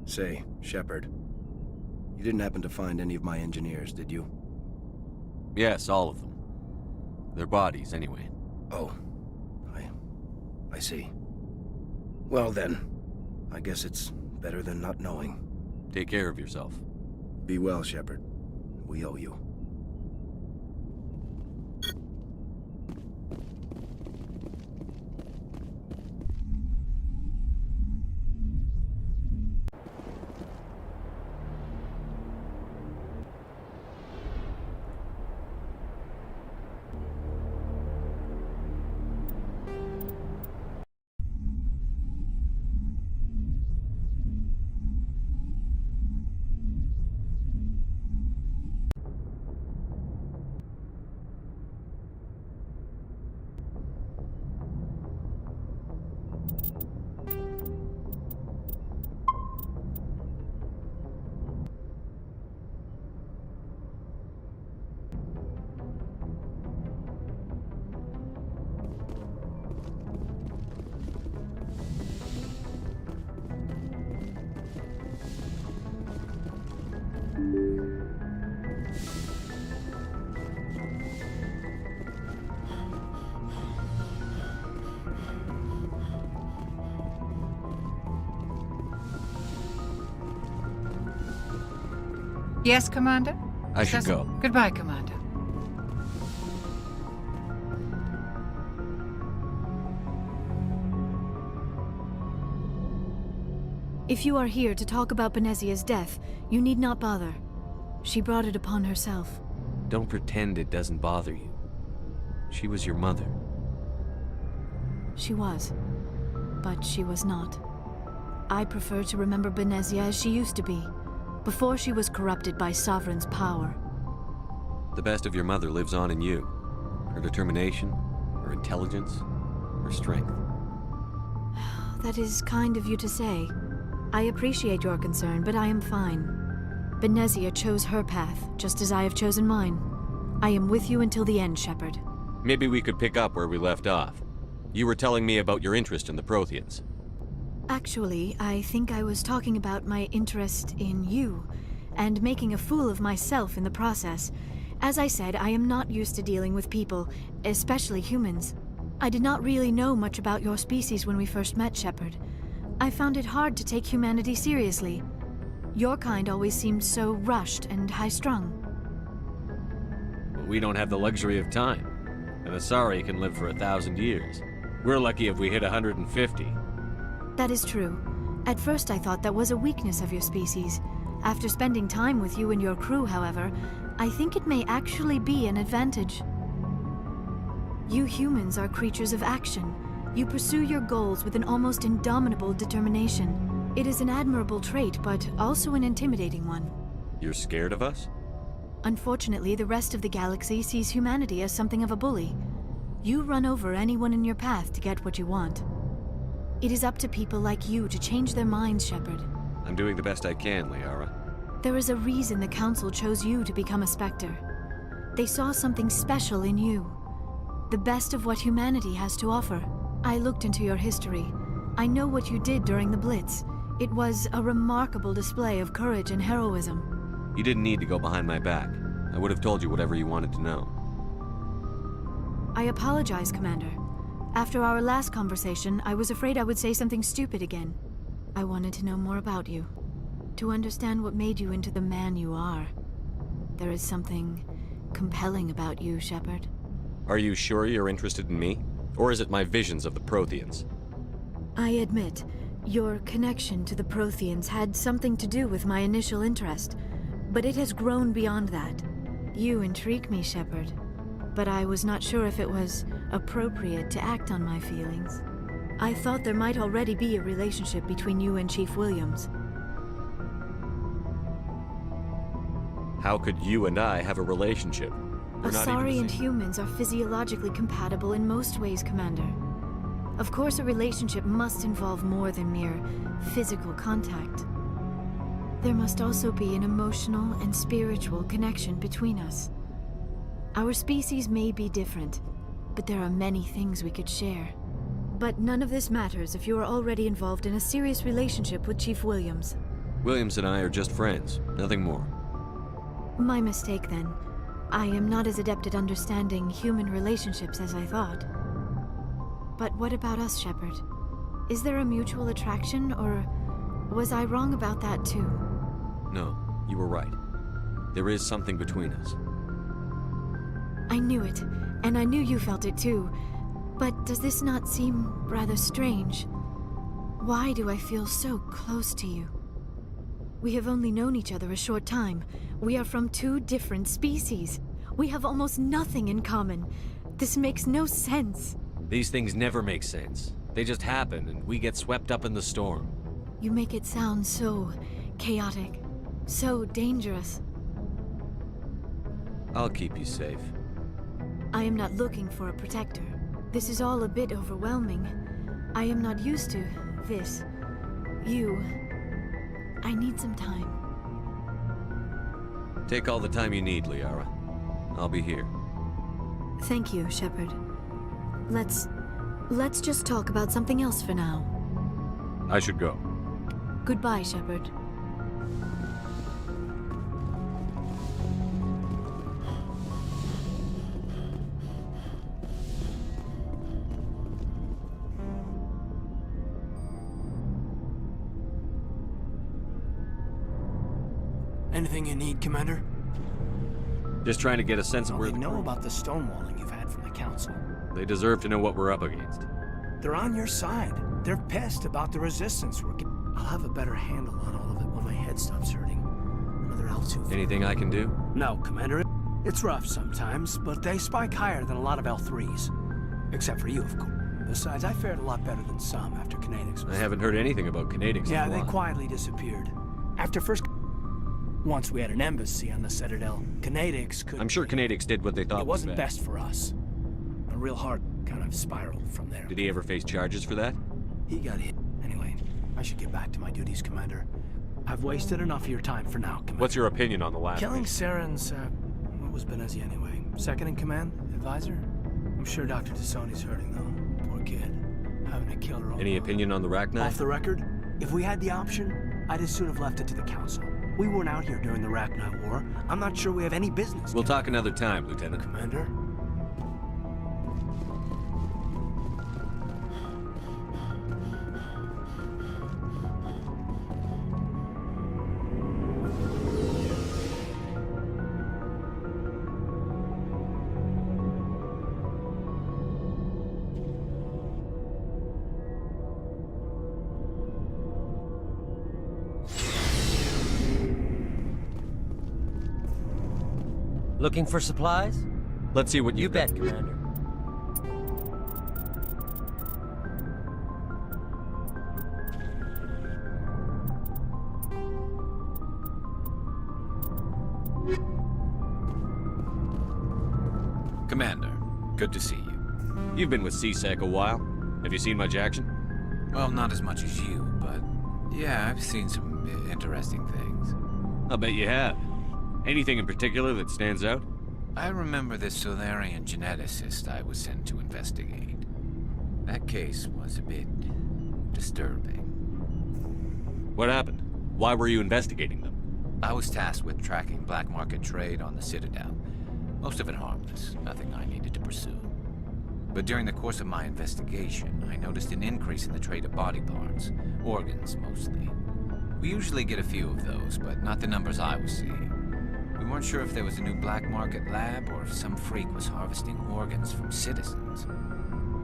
Say, Shepard, you didn't happen to find any of my engineers, did you? Yes, all of them. Their bodies, anyway. Oh. I see. Well then, I guess it's better than not knowing. Take care of yourself. Be well, Shepard. We owe you. Yes, Commander? I should go. Goodbye, Commander. If you are here to talk about Benezia's death, you need not bother. She brought it upon herself. Don't pretend it doesn't bother you. She was your mother. She was. But she was not. I prefer to remember Benezia as she used to be, before she was corrupted by Sovereign's power. The best of your mother lives on in you. Her determination, her intelligence, her strength. That is kind of you to say. I appreciate your concern, but I am fine. Benezia chose her path, just as I have chosen mine. I am with you until the end, Shepard. Maybe we could pick up where we left off. You were telling me about your interest in the Protheans. Actually, I think I was talking about my interest in you, and making a fool of myself in the process. As I said, I am not used to dealing with people, especially humans. I did not really know much about your species when we first met, Shepard. I found it hard to take humanity seriously. Your kind always seemed so rushed and high-strung. We don't have the luxury of time. An Asari can live for 1,000 years. We're lucky if we hit 150. That is true. At first I thought that was a weakness of your species. After spending time with you and your crew, however, I think it may actually be an advantage. You humans are creatures of action. You pursue your goals with an almost indomitable determination. It is an admirable trait, but also an intimidating one. You're scared of us? Unfortunately, the rest of the galaxy sees humanity as something of a bully. You run over anyone in your path to get what you want. It is up to people like you to change their minds, Shepard. I'm doing the best I can, Liara. There is a reason the Council chose you to become a Spectre. They saw something special in you. The best of what humanity has to offer. I looked into your history. I know what you did during the Blitz. It was a remarkable display of courage and heroism. You didn't need to go behind my back. I would have told you whatever you wanted to know. I apologize, Commander. After our last conversation, I was afraid I would say something stupid again. I wanted to know more about you. To understand what made you into the man you are. There is something compelling about you, Shepard. Are you sure you're interested in me? Or is it my visions of the Protheans? I admit, your connection to the Protheans had something to do with my initial interest, but it has grown beyond that. You intrigue me, Shepard, but I was not sure if it was appropriate to act on my feelings. I thought there might already be a relationship between you and Chief Williams. How could you and I have a relationship? Asari and humans are physiologically compatible in most ways, Commander. Of course, a relationship must involve more than mere physical contact. There must also be an emotional and spiritual connection between us. Our species may be different, but there are many things we could share. But none of this matters if you are already involved in a serious relationship with Chief Williams. Williams and I are just friends, nothing more. My mistake, then. I am not as adept at understanding human relationships as I thought. But what about us, Shepard? Is there a mutual attraction, or was I wrong about that too? No, you were right. There is something between us. I knew it, and I knew you felt it too. But does this not seem rather strange? Why do I feel so close to you? We have only known each other a short time. We are from two different species. We have almost nothing in common. This makes no sense. These things never make sense. They just happen, and we get swept up in the storm. You make it sound so chaotic, so dangerous. I'll keep you safe. I am not looking for a protector. This is all a bit overwhelming. I am not used to this. You. I need some time. Take all the time you need, Liara. I'll be here. Thank you, Shepard. Let's just talk about something else for now. I should go. Goodbye, Shepard. Anything you need, Commander? Just trying to get a sense of where they know about the stonewalling you've had from the Council. They deserve to know what we're up against. They're on your side. They're pissed about the resistance we're getting. I'll have a better handle on all of it when my head stops hurting. Another L2. Anything I can do? No, Commander. It's rough sometimes, but they spike higher than a lot of L3s. Except for you, of course. Besides, I fared a lot better than some after Kinetics was... I haven't heard anything about Kinetics. Yeah, they quietly disappeared. After first... Once we had an embassy on the Citadel, Kinetics could... I'm sure Kinetics did what they thought was wasn't best for us. A real hard kind of spiraled from there. Did he ever face charges for that? He got hit. Anyway, I should get back to my duties, Commander. I've wasted enough of your time for now, Commander. What's your opinion on the last? Killing Saren's, what was Benezi anyway? Second in command? Advisor? I'm sure Dr. Tassoni's hurting, though. Poor kid. Having to kill her own Any opinion on the Rachni? Off the record, if we had the option, I'd as soon have left it to the Council. We weren't out here during the Rachni War. I'm not sure we have any business. We'll talk another time, Lieutenant. Commander? Looking for supplies? Let's see what you bet, Commander. Commander, good to see you. You've been with CSEC a while. Have you seen much action? Well, not as much as you, but Yeah, I've seen some interesting things. I'll bet you have. Anything in particular that stands out? I remember this Solarian geneticist I was sent to investigate. That case was a bit disturbing. What happened? Why were you investigating them? I was tasked with tracking black market trade on the Citadel. Most of it harmless, nothing I needed to pursue. But during the course of my investigation, I noticed an increase in the trade of body parts, organs mostly. We usually get a few of those, but not the numbers I was seeing. We weren't sure if there was a new black market lab or if some freak was harvesting organs from citizens.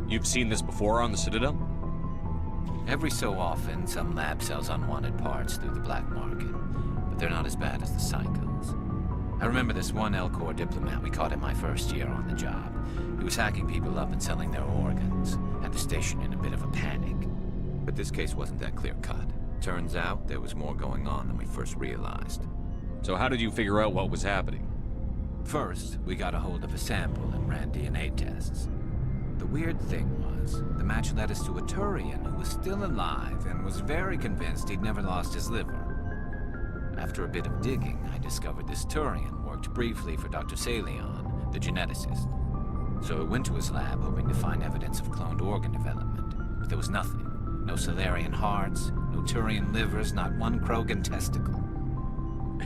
You've seen this before on the Citadel? Every so often, some lab sells unwanted parts through the black market, but they're not as bad as the psychos. I remember this one L-Corps diplomat we caught in my first year on the job. He was hacking people up and selling their organs, had the station in a bit of a panic. But this case wasn't that clear-cut. Turns out there was more going on than we first realized. So how did you figure out what was happening? First, we got a hold of a sample and ran DNA tests. The weird thing was, the match led us to a Turian who was still alive and was very convinced he'd never lost his liver. After a bit of digging, I discovered this Turian worked briefly for Dr. Salion, the geneticist. So I went to his lab hoping to find evidence of cloned organ development, but there was nothing. No Solarian hearts, no Turian livers, not one Krogan testicle.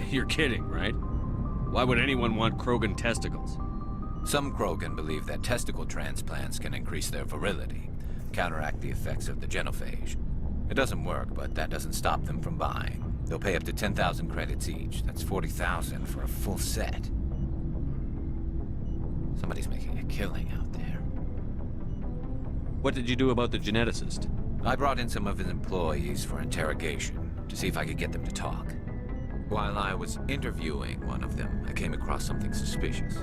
You're kidding, right? Why would anyone want Krogan testicles? Some Krogan believe that testicle transplants can increase their virility, counteract the effects of the genophage. It doesn't work, but that doesn't stop them from buying. They'll pay up to 10,000 credits each. That's 40,000 for a full set. Somebody's making a killing out there. What did you do about the geneticist? I brought in some of his employees for interrogation, to see if I could get them to talk. While I was interviewing one of them, I came across something suspicious.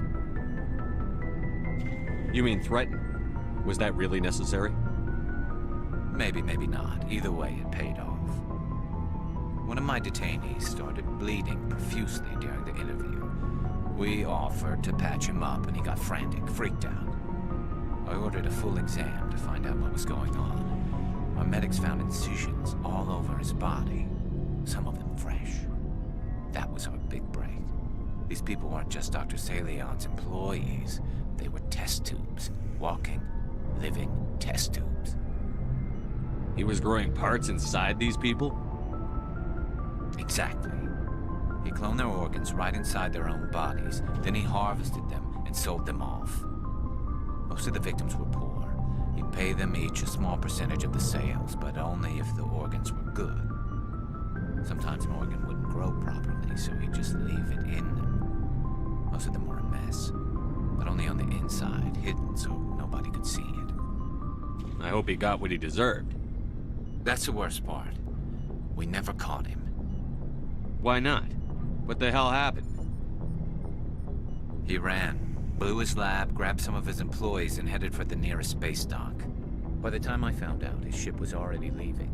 You mean threaten? Was that really necessary? Maybe, maybe not. Either way, it paid off. One of my detainees started bleeding profusely during the interview. We offered to patch him up, and he got frantic, freaked out. I ordered a full exam to find out what was going on. Our medics found incisions all over his body, some of them fresh. That was our big break. These people weren't just Dr. Salion's employees. They were test tubes. Walking, living test tubes. He was growing parts inside these people? Exactly. He cloned their organs right inside their own bodies. Then he harvested them and sold them off. Most of the victims were poor. He'd pay them each a small percentage of the sales, but only if the organs were good. Sometimes an organ wouldn't grow properly, so he'd just leave it in them. Most of them were a mess, but only on the inside, hidden so nobody could see it. I hope he got what he deserved. That's the worst part. We never caught him. Why not? What the hell happened? He ran, blew his lab, grabbed some of his employees, and headed for the nearest space dock. By the time I found out, his ship was already leaving.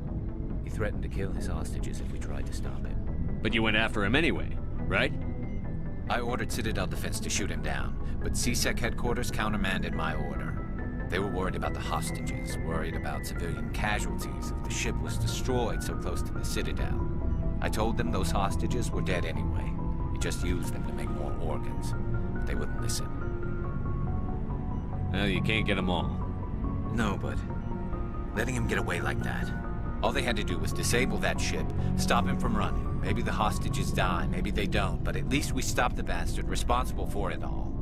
He threatened to kill his hostages if we tried to stop him. But you went after him anyway, right? I ordered Citadel Defense to shoot him down, but CSEC headquarters countermanded my order. They were worried about the hostages, worried about civilian casualties if the ship was destroyed so close to the Citadel. I told them those hostages were dead anyway. He just used them to make more organs. But they wouldn't listen. Well, you can't get them all. No, but letting him get away like that. All they had to do was disable that ship, stop him from running. Maybe the hostages die, maybe they don't, but at least we stopped the bastard responsible for it all.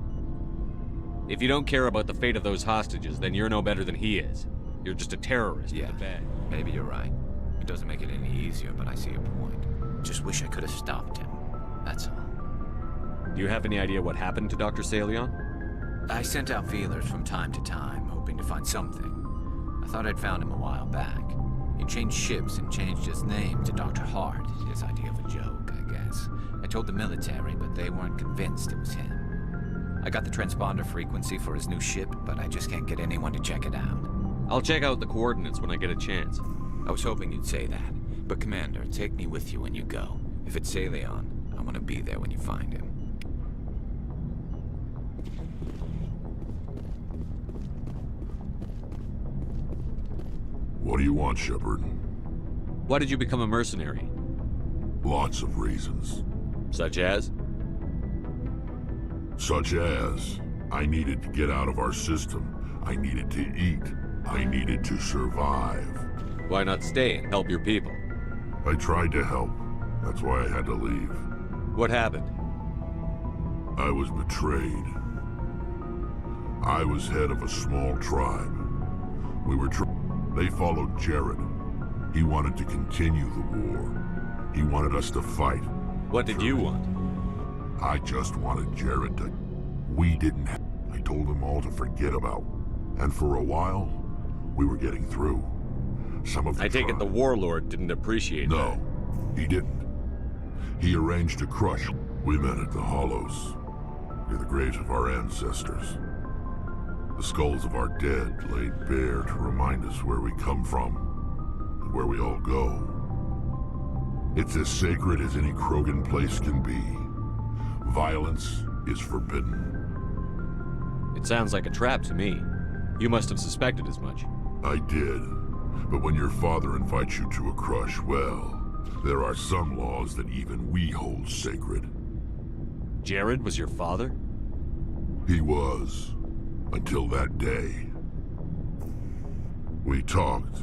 If you don't care about the fate of those hostages, then you're no better than he is. You're just a terrorist with a badge. Maybe you're right. It doesn't make it any easier, but I see your point. Just wish I could have stopped him. That's all. Do you have any idea what happened to Dr. Salion? I sent out feelers from time to time, hoping to find something. I thought I'd found him a while back. He changed ships and changed his name to Dr. Hart. His idea of a joke, I guess. I told the military, but they weren't convinced it was him. I got the transponder frequency for his new ship, but I just can't get anyone to check it out. I'll check out the coordinates when I get a chance. I was hoping you'd say that. But Commander, take me with you when you go. If it's Salion, I want to be there when you find him. What do you want, Shepard? Why did you become a mercenary? Lots of reasons. Such as? Such as, I needed to get out of our system. I needed to eat. I needed to survive. Why not stay and help your people? I tried to help. That's why I had to leave. What happened? I was betrayed. I was head of a small tribe. They followed Jared. He wanted to continue the war. He wanted us to fight. What did you want? I just wanted Jared to... We didn't have... I told them all to forget about. And for a while, we were getting through. Some of the I take it the warlord didn't appreciate that. No, he didn't. He arranged to crush. We met at the Hollows, near the graves of our ancestors. The skulls of our dead laid bare to remind us where we come from and where we all go. It's as sacred as any Krogan place can be. Violence is forbidden. It sounds like a trap to me. You must have suspected as much. I did. But when your father invites you to a crush, well, there are some laws that even we hold sacred. Jared was your father? He was. Until that day. We talked,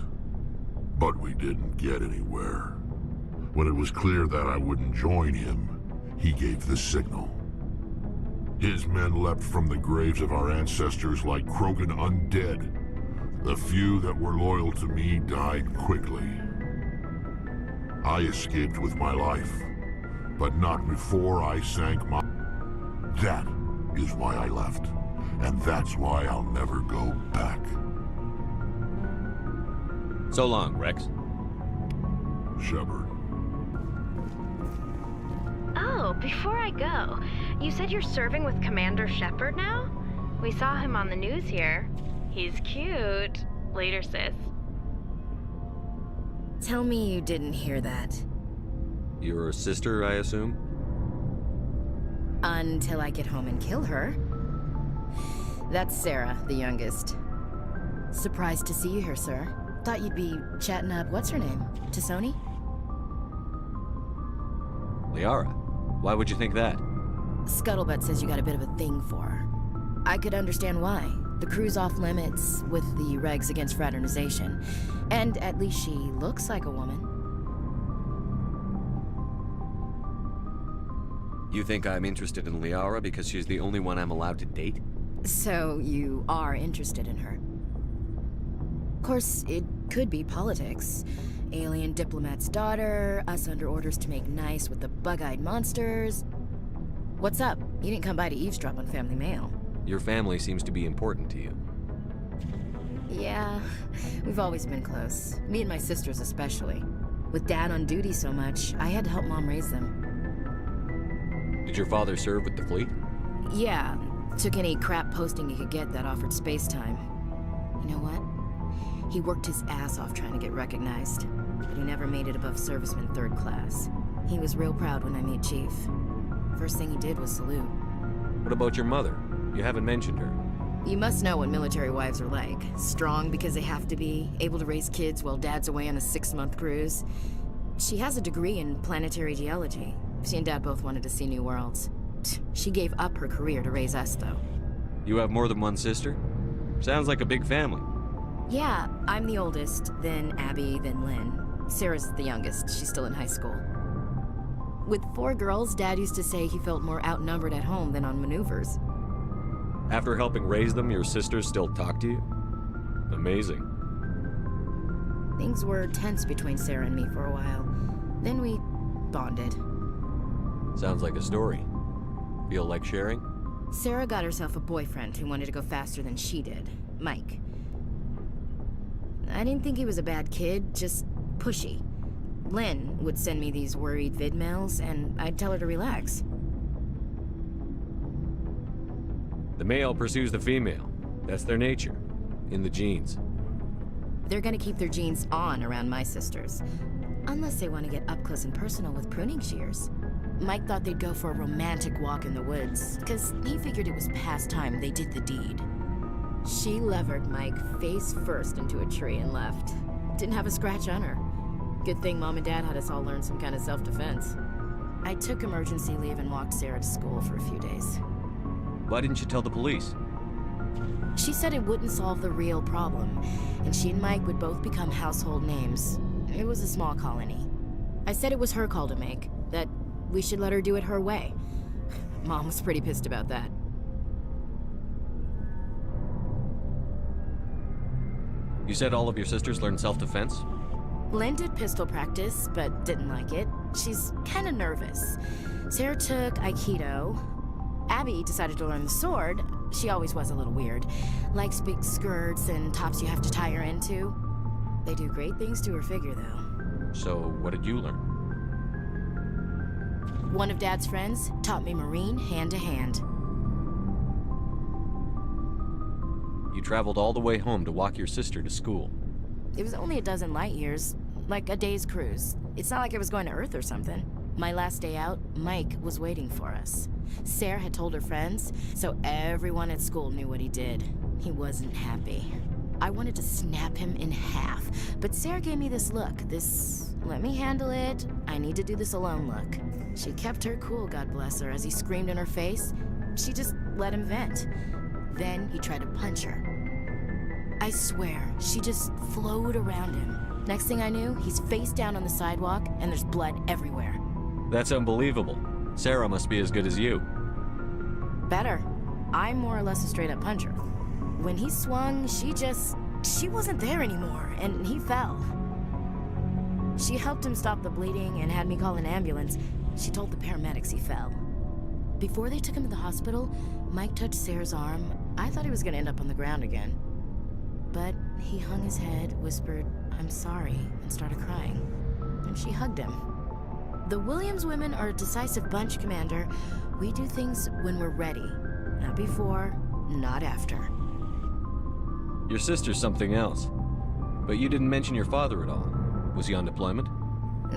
but we didn't get anywhere. When it was clear that I wouldn't join him, he gave the signal. His men leapt from the graves of our ancestors like Krogan undead. The few that were loyal to me died quickly. I escaped with my life, but not before I sank my... That is why I left, and that's why I'll never go back. So long, Rex. Shepard. Oh, before I go, you said you're serving with Commander Shepard now? We saw him on the news here. He's cute. Later, sis. Tell me you didn't hear that. Your sister, I assume? Until I get home and kill her. That's Sarah, the youngest. Surprised to see you here, sir. Thought you'd be chatting up, what's her name? Tassoni? Liara. Why would you think that? Scuttlebutt says you got a bit of a thing for her. I could understand why. The crew's off limits with the regs against fraternization. And at least she looks like a woman. You think I'm interested in Liara because she's the only one I'm allowed to date? So you are interested in her. Of course, it could be politics. Alien diplomat's daughter, us under orders to make nice with the bug-eyed monsters. What's up? You didn't come by to eavesdrop on Family Mail. Your family seems to be important to you. Yeah, we've always been close. Me and my sisters especially. With Dad on duty so much, I had to help Mom raise them. Did your father serve with the fleet? Yeah, took any crap posting he could get that offered space time. You know what? He worked his ass off trying to get recognized, but he never made it above serviceman 3rd class. He was real proud when I made Chief. First thing he did was salute. What about your mother? You haven't mentioned her. You must know what military wives are like. Strong because they have to be, able to raise kids while Dad's away on a 6-month cruise. She has a degree in planetary geology. She and Dad both wanted to see new worlds. She gave up her career to raise us, though. You have more than one sister? Sounds like a big family. Yeah, I'm the oldest, then Abby, then Lynn. Sarah's the youngest. She's still in high school. With 4 girls, Dad used to say he felt more outnumbered at home than on maneuvers. After helping raise them, your sisters still talk to you? Amazing. Things were tense between Sarah and me for a while. Then we bonded. Sounds like a story. Feel like sharing? Sarah got herself a boyfriend who wanted to go faster than she did, Mike. I didn't think he was a bad kid, just pushy. Lynn would send me these worried vid mails, and I'd tell her to relax. The male pursues the female. That's their nature. In the genes. They're gonna keep their genes on around my sisters. Unless they want to get up close and personal with pruning shears. Mike thought they'd go for a romantic walk in the woods, because he figured it was past time they did the deed. She levered Mike face first into a tree and left. Didn't have a scratch on her. Good thing Mom and Dad had us all learn some kind of self-defense. I took emergency leave and walked Sarah to school for a few days. Why didn't you tell the police? She said it wouldn't solve the real problem, and she and Mike would both become household names. It was a small colony. I said it was her call to make, that we should let her do it her way. Mom was pretty pissed about that. You said all of your sisters learned self-defense? Lynn did pistol practice, but didn't like it. She's kind of nervous. Sarah took Aikido. Abby decided to learn the sword. She always was a little weird. Likes big skirts and tops you have to tie her into. They do great things to her figure, though. So, what did you learn? One of Dad's friends taught me Marine hand-to-hand. You traveled all the way home to walk your sister to school. It was only a dozen light years, like a day's cruise. It's not like I was going to Earth or something. My last day out, Mike was waiting for us. Sarah had told her friends, so everyone at school knew what he did. He wasn't happy. I wanted to snap him in half, but Sarah gave me this look, this let me handle it, I need to do this alone look. She kept her cool, God bless her, as he screamed in her face. She just let him vent. Then he tried to punch her. I swear, she just flowed around him. Next thing I knew, he's face down on the sidewalk, and there's blood everywhere. That's unbelievable. Sarah must be as good as you. Better. I'm more or less a straight-up puncher. When he swung, she wasn't there anymore, and he fell. She helped him stop the bleeding and had me call an ambulance. She told the paramedics he fell. Before they took him to the hospital, Mike touched Sarah's arm. I thought he was gonna end up on the ground again. But he hung his head, whispered, "I'm sorry," and started crying. And she hugged him. The Williams women are a decisive bunch, Commander. We do things when we're ready. Not before, not after. Your sister's something else. But you didn't mention your father at all. Was he on deployment?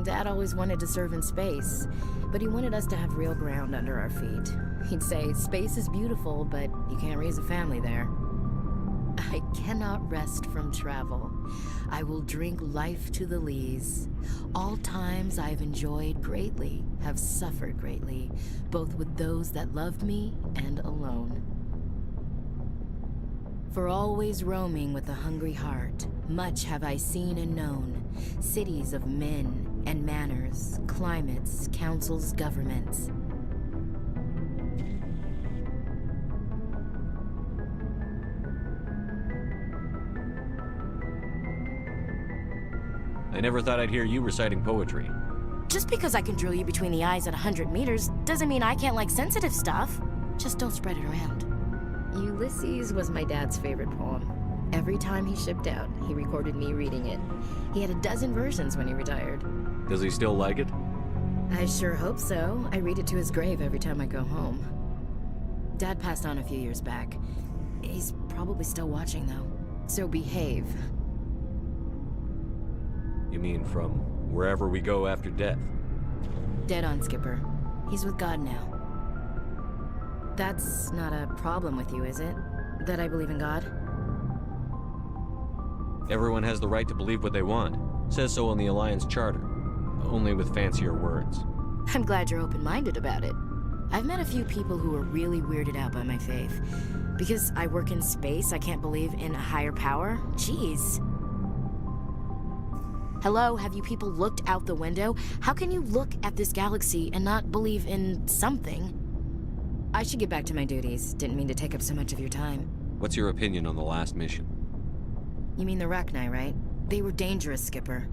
Dad always wanted to serve in space, but he wanted us to have real ground under our feet. He'd say, space is beautiful, but you can't raise a family there. I cannot rest from travel. I will drink life to the lees. All times I've enjoyed greatly, have suffered greatly, both with those that loved me and alone. For always roaming with a hungry heart, much have I seen and known, cities of men and manners, climates, councils, governments. I never thought I'd hear you reciting poetry. Just because I can drill you between the eyes at 100 meters doesn't mean I can't like sensitive stuff. Just don't spread it around. Ulysses was my dad's favorite poem. Every time he shipped out, he recorded me reading it. He had a dozen versions when he retired. Does he still like it? I sure hope so. I read it to his grave every time I go home. Dad passed on a few years back. He's probably still watching, though. So behave. You mean from wherever we go after death? Dead on, Skipper. He's with God now. That's not a problem with you, is it? That I believe in God? Everyone has the right to believe what they want. Says so in the Alliance Charter. Only with fancier words. I'm glad you're open-minded about it. I've met a few people who are really weirded out by my faith. Because I work in space, I can't believe in a higher power? Jeez. Hello, have you people looked out the window? How can you look at this galaxy and not believe in something? I should get back to my duties. Didn't mean to take up so much of your time. What's your opinion on the last mission? You mean the Rachni, right? They were dangerous, Skipper.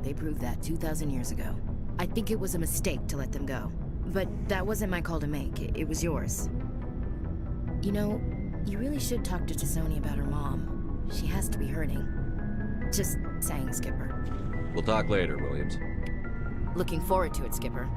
They proved that 2,000 years ago. I think it was a mistake to let them go. But that wasn't my call to make. It was yours. You know, you really should talk to Tisoni about her mom. She has to be hurting. Just saying, Skipper. We'll talk later, Williams. Looking forward to it, Skipper.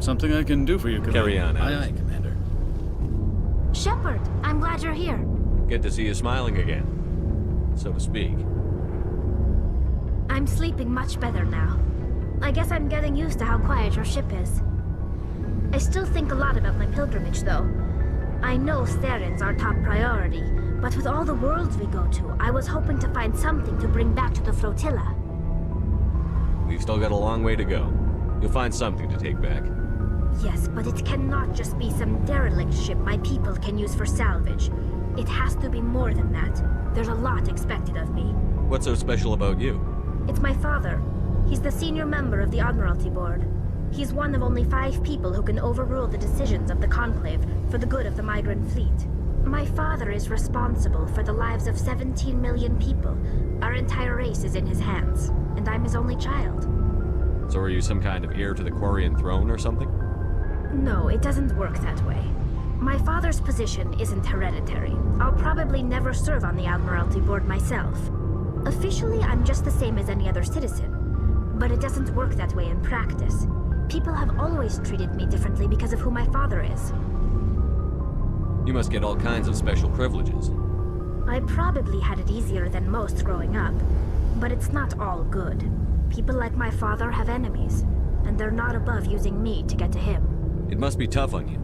Something I can do for you, Commander. Carry on, Aye, Alex. aye, Commander. Shepard, I'm glad you're here. Good to see you smiling again, so to speak. I'm sleeping much better now. I guess I'm getting used to how quiet your ship is. I still think a lot about my pilgrimage, though. I know Starin's our top priority, but with all the worlds we go to, I was hoping to find something to bring back to the flotilla. We've still got a long way to go. You'll find something to take back. Yes, but it cannot just be some derelict ship my people can use for salvage. It has to be more than that. There's a lot expected of me. What's so special about you? It's my father. He's the senior member of the Admiralty Board. He's one of only 5 people who can overrule the decisions of the Conclave for the good of the migrant fleet. My father is responsible for the lives of 17 million people. Our entire race is in his hands, and I'm his only child. So are you some kind of heir to the Quarian throne or something? No, it doesn't work that way. My father's position isn't hereditary. I'll probably never serve on the Admiralty Board myself. Officially, I'm just the same as any other citizen. But it doesn't work that way in practice. People have always treated me differently because of who my father is. You must get all kinds of special privileges. I probably had it easier than most growing up, but it's not all good. People like my father have enemies, and they're not above using me to get to him. It must be tough on you.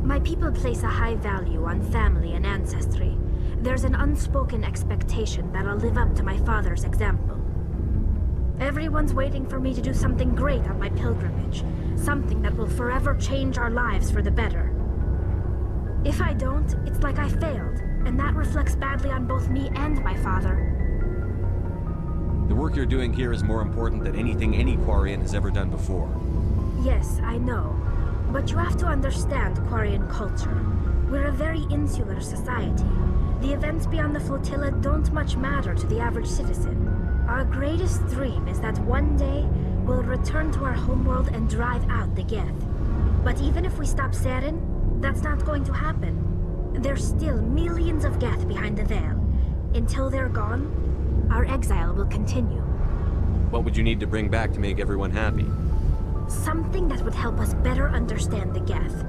My people place a high value on family and ancestry. There's an unspoken expectation that I'll live up to my father's example. Everyone's waiting for me to do something great on my pilgrimage, something that will forever change our lives for the better. If I don't, it's like I failed, and that reflects badly on both me and my father. The work you're doing here is more important than anything any Quarian has ever done before. Yes, I know. But you have to understand Quarian culture. We're a very insular society. The events beyond the flotilla don't much matter to the average citizen. Our greatest dream is that one day we'll return to our homeworld and drive out the Geth. But even if we stop Saren, that's not going to happen. There's still millions of Geth behind the veil. Until they're gone, our exile will continue. What would you need to bring back to make everyone happy? Something that would help us better understand the Geth.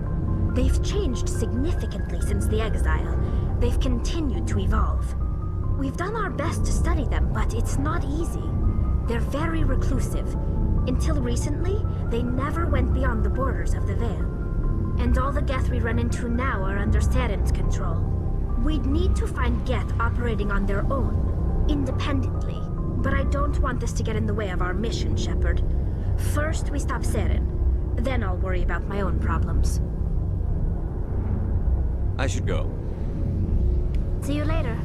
They've changed significantly since the exile. They've continued to evolve. We've done our best to study them, but it's not easy. They're very reclusive. Until recently, they never went beyond the borders of the Veil. and all the Geth we run into now are under Saren's control. We'd need to find Geth operating on their own, independently, but I don't want this to get in the way of our mission, Shepard. First, we stop Saren. Then I'll worry about my own problems. I should go. See you later.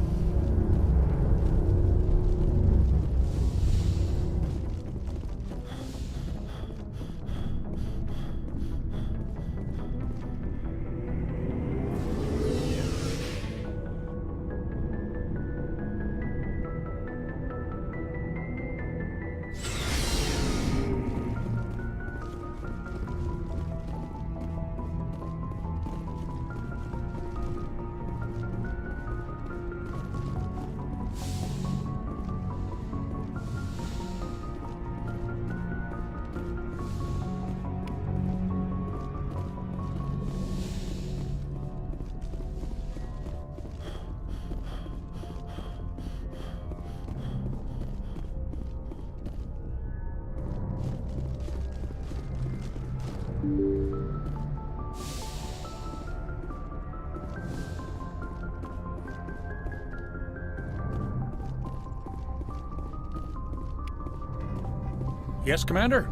Yes, Commander?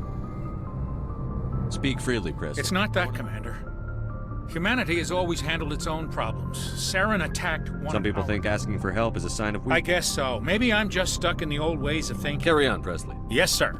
Speak freely, President. It's not that, Commander. Humanity has always handled its own problems. Saren attacked one Some people of think asking for help is a sign of weakness. I guess so. Maybe I'm just stuck in the old ways of thinking. Carry on, Presley. Yes, sir.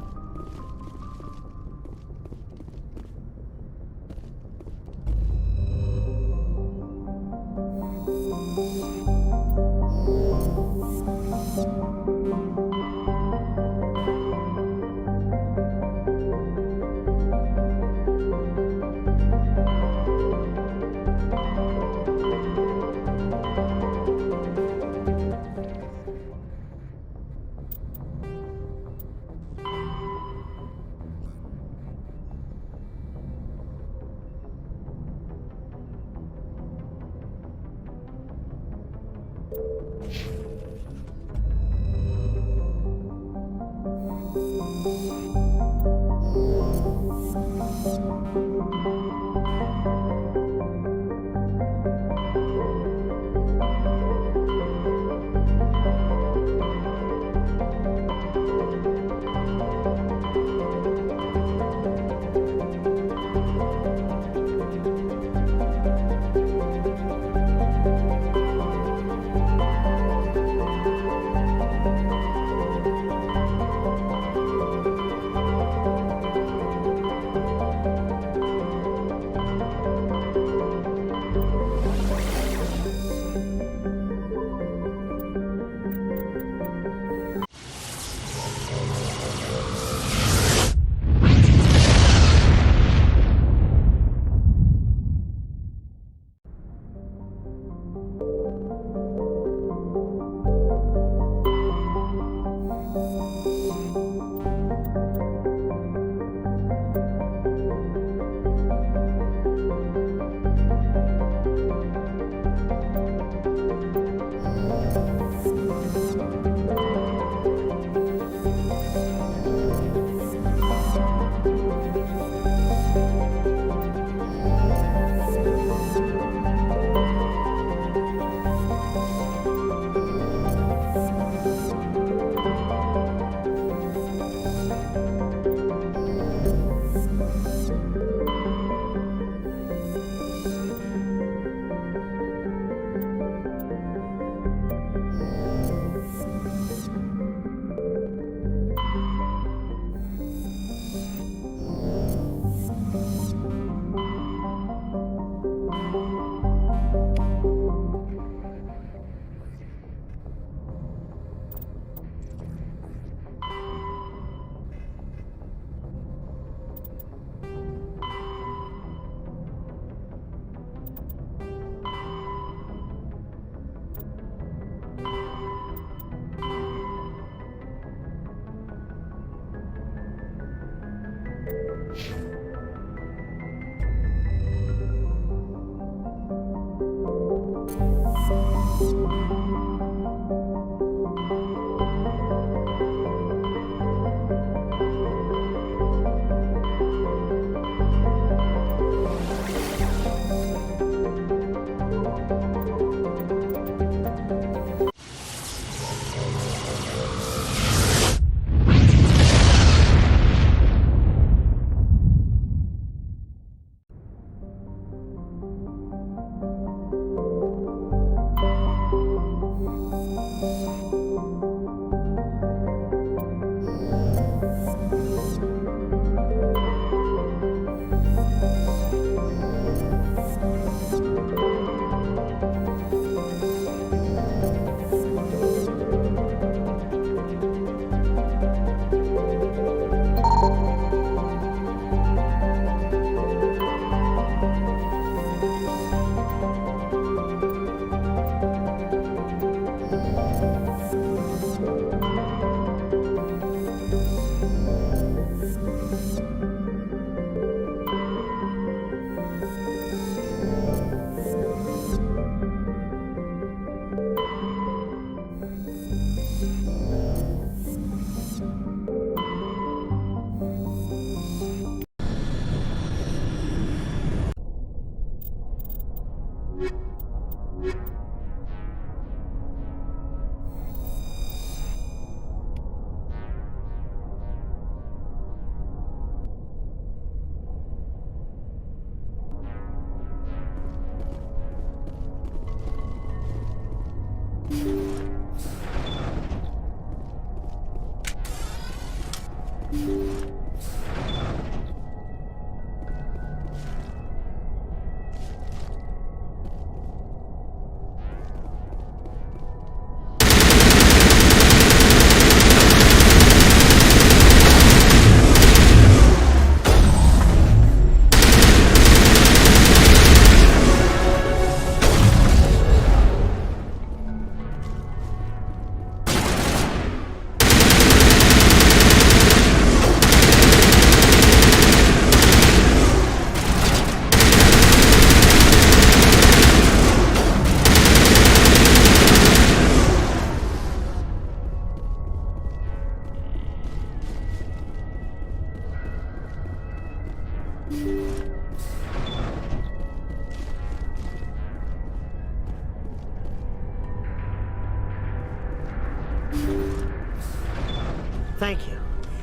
Thank you.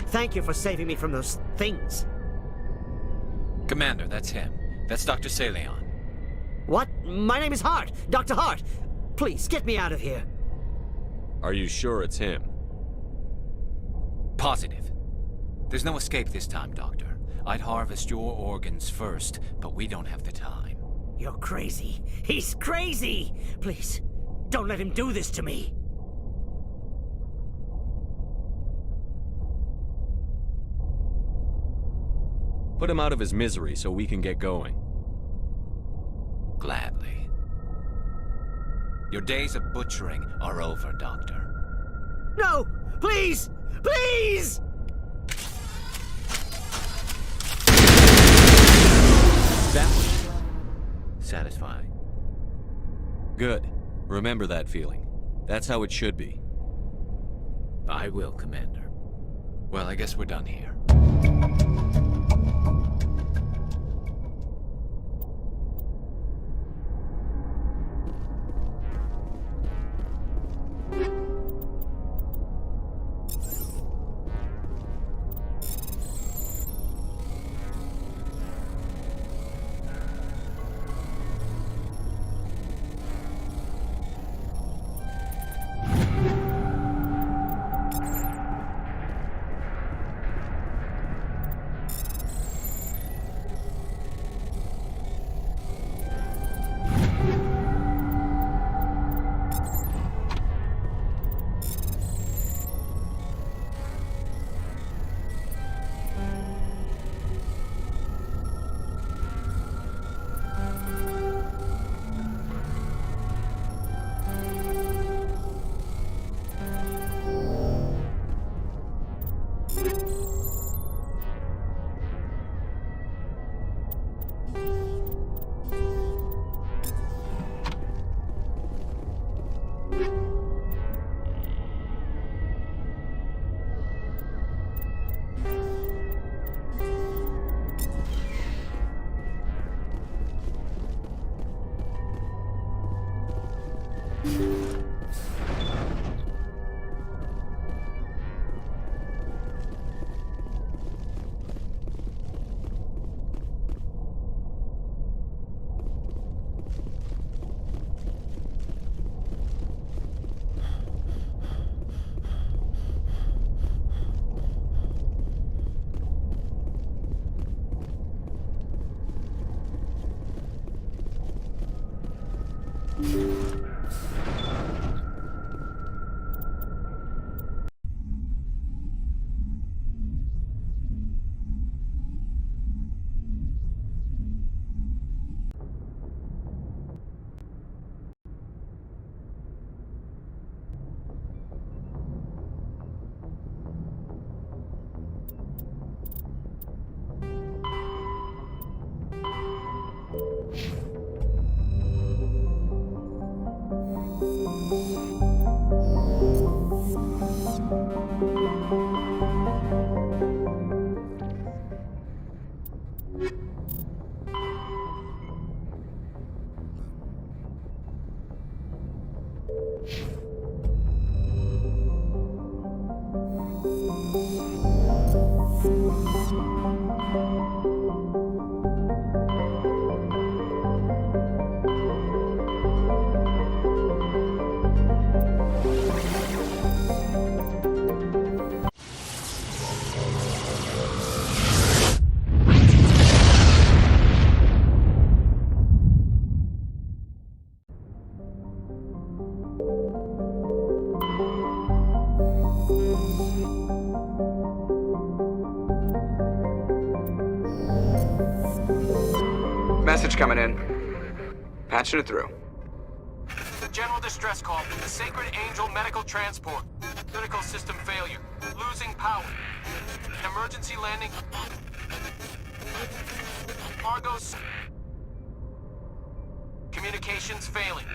Thank you for saving me from those things. Commander, that's him. That's Dr. Saleon. What? My name is Hart. Dr. Hart. Please, get me out of here. Are you sure it's him? Positive. There's no escape this time, Doctor. I'd harvest your organs first, but we don't have the time. You're crazy. He's crazy! Please, don't let him do this to me. Put him out of his misery so we can get going. Gladly. Your days of butchering are over, Doctor. No! Please! Please! That was satisfying. Good. Remember that feeling. That's how it should be. I will, Commander. Well, I guess we're done here. Message coming in. Patching it through. The general distress call from the Sacred Angel Medical Transport. Critical system failure. Losing power. Emergency landing. Argos. Communications failing.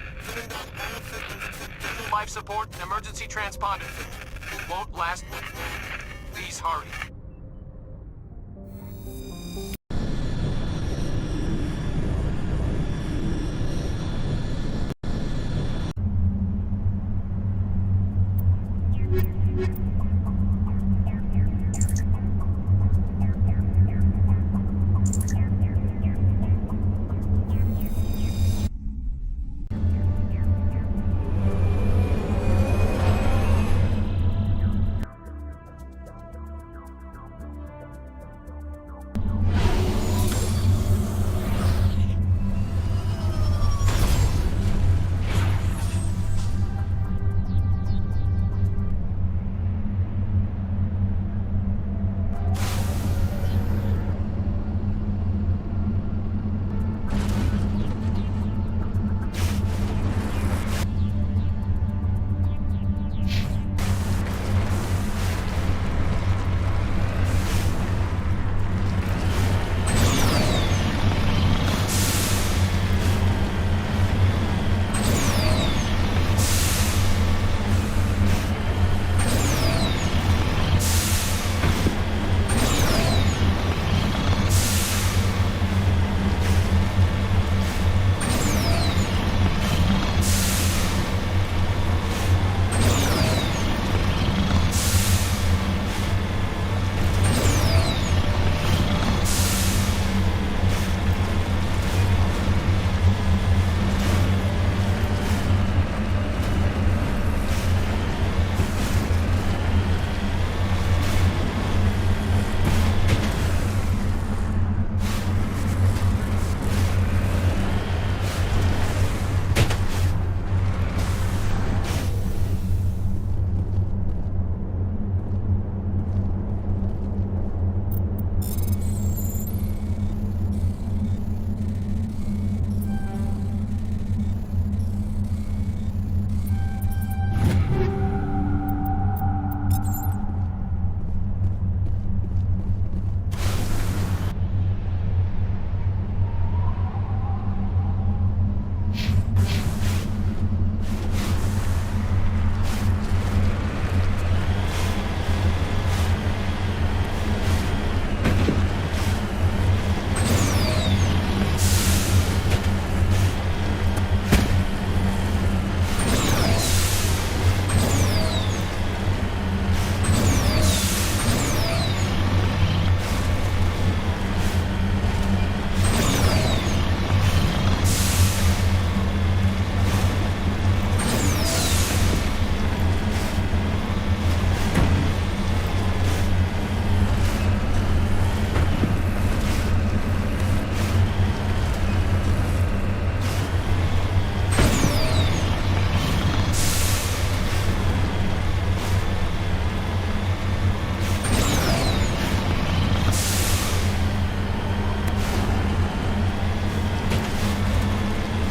Life support and emergency transponder. Won't last. Please hurry.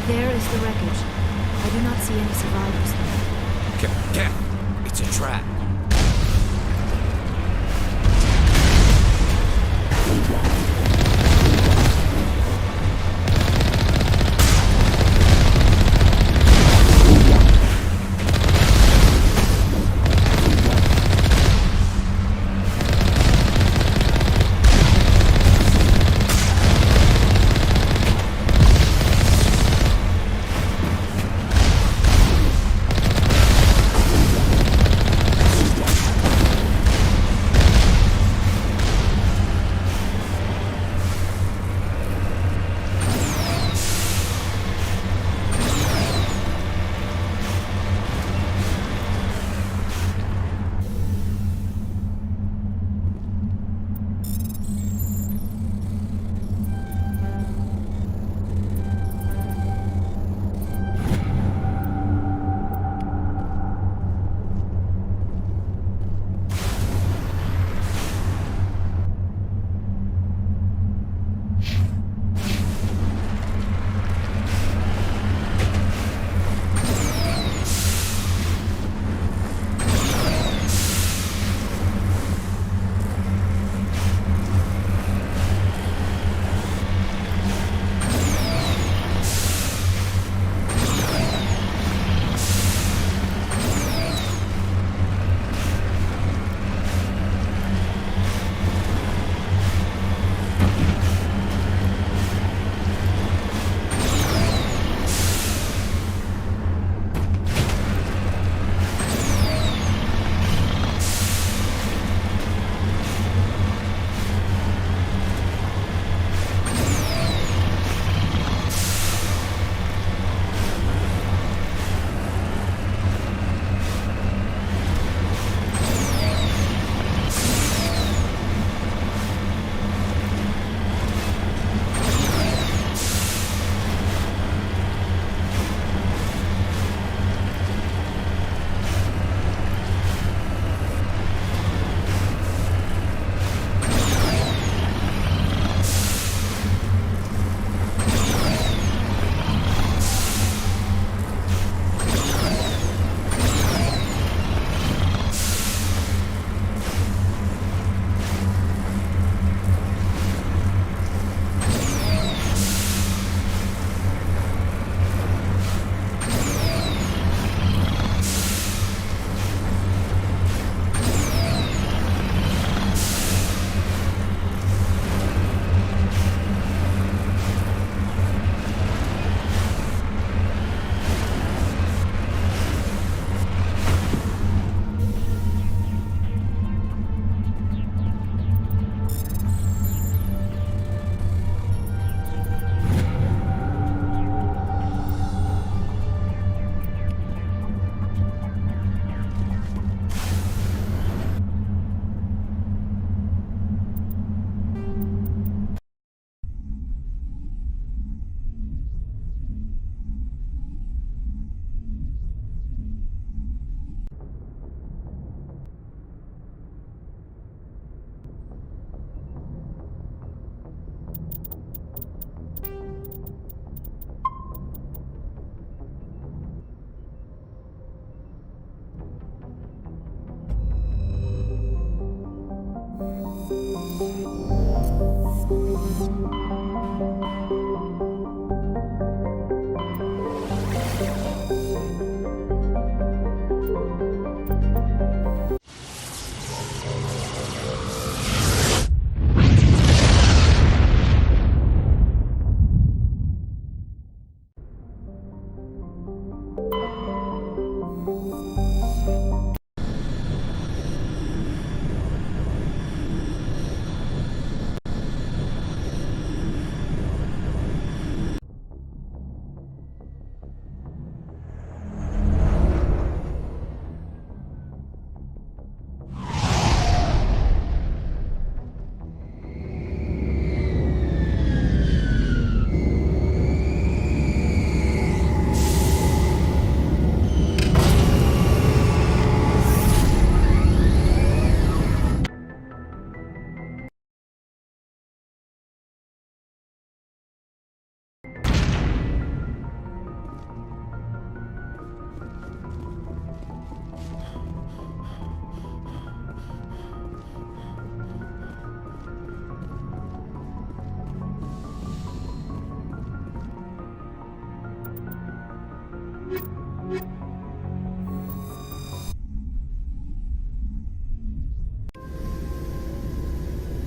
There is the wreckage. I do not see any survivors. Cat, it's a trap.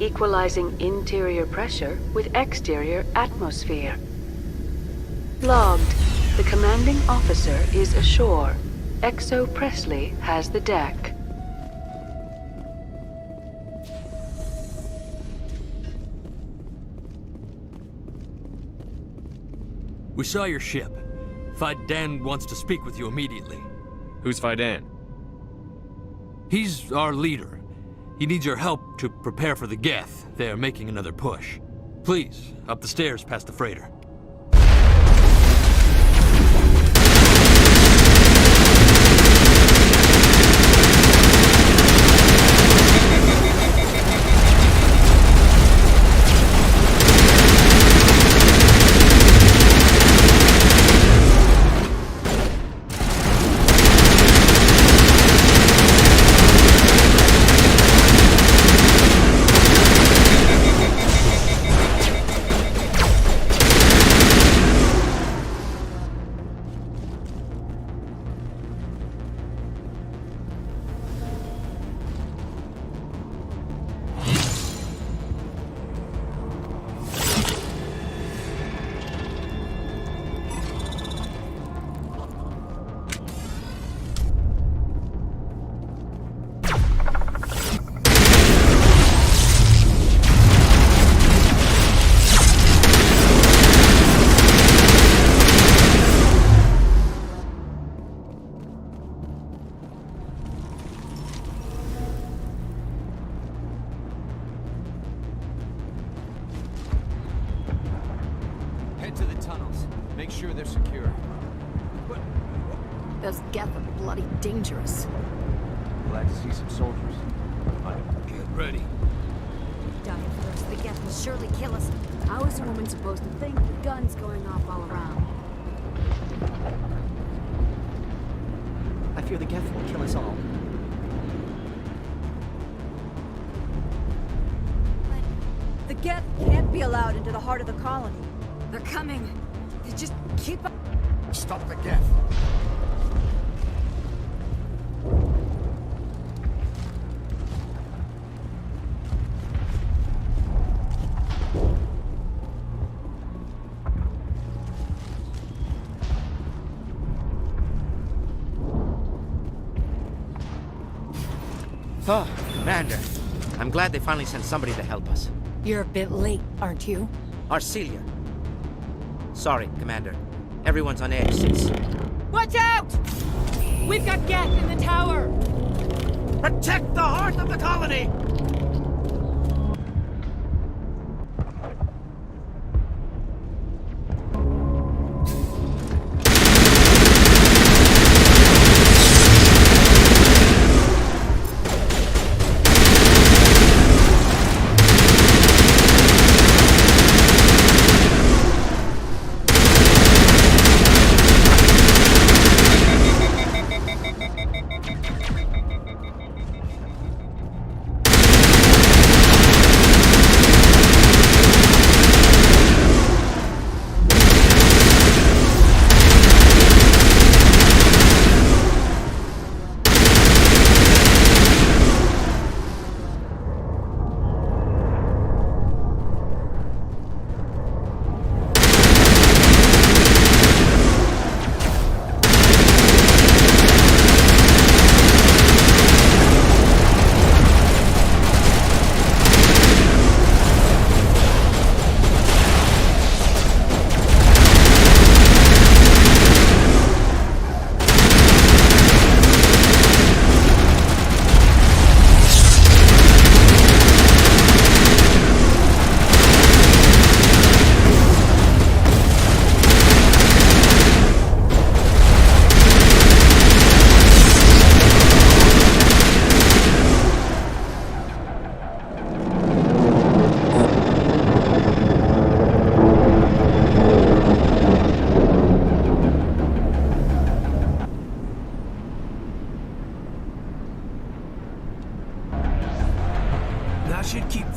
Equalizing interior pressure with exterior atmosphere. Logged. The commanding officer is ashore. Exo Presley has the deck. We saw your ship. Fidan wants to speak with you immediately. Who's Fidan? He's our leader. He needs your help to prepare for the Geth. They're making another push. Please, up the stairs past the freighter. To the tunnels. Make sure they're secure. Those Geth are bloody dangerous. Glad to see some soldiers. Get ready. Dying for the rest of the Geth will surely kill us. How is a woman supposed to think with guns going off all around? I fear the Geth will kill us all. The Geth can't be allowed into the heart of the colony. They're coming. They just keep up. Stop the Geth. Oh, Commander. I'm glad they finally sent somebody to help us. You're a bit late, aren't you? Arcelia. Sorry, Commander. Everyone's on edge since... Watch out! We've got Geth in the tower! Protect the heart of the colony!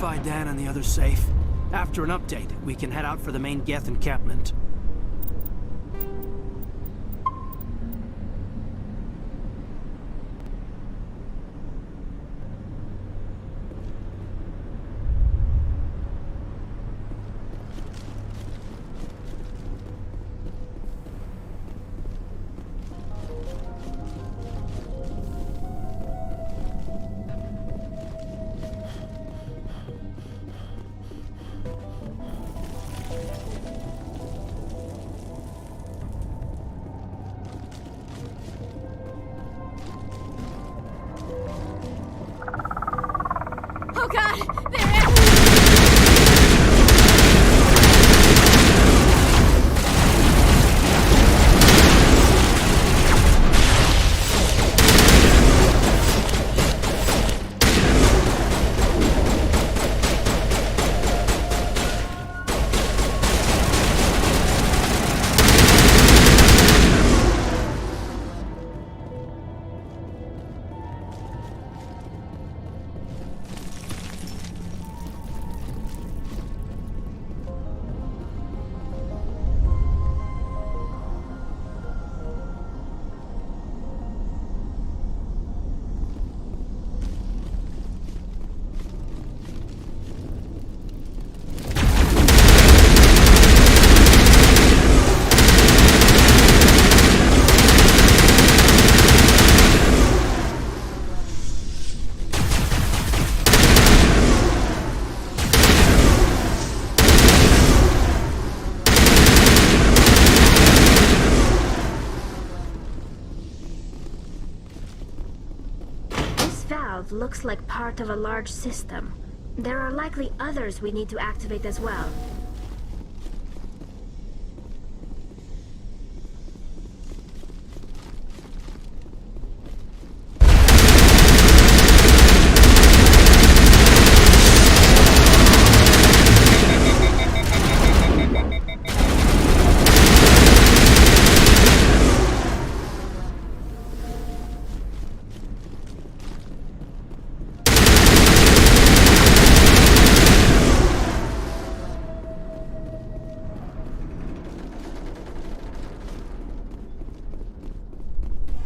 Fidan and the others safe. After an update, we can head out for the main Geth encampment. Oh god! Looks like part of a large system. There are likely others we need to activate as well.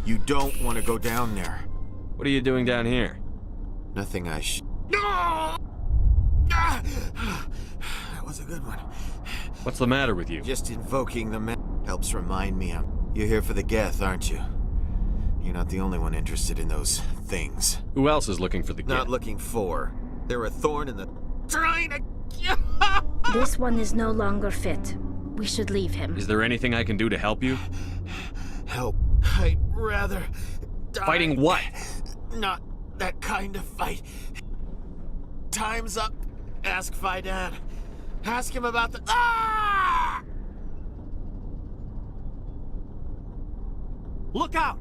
You don't want to go down there. What are you doing down here? Nothing No! That was a good one. What's the matter with you? Just invoking the helps remind me you're here for the Geth, aren't you? You're not the only one interested in those things. Who else is looking for the Geth? Not looking for. They're a thorn in the... Trying to... This one is no longer fit. We should leave him. Is there anything I can do to help you? Help. I'd rather die. Fighting what? Not that kind of fight. Time's up. Ask Fidan. Ask him about the... Ah! Look out!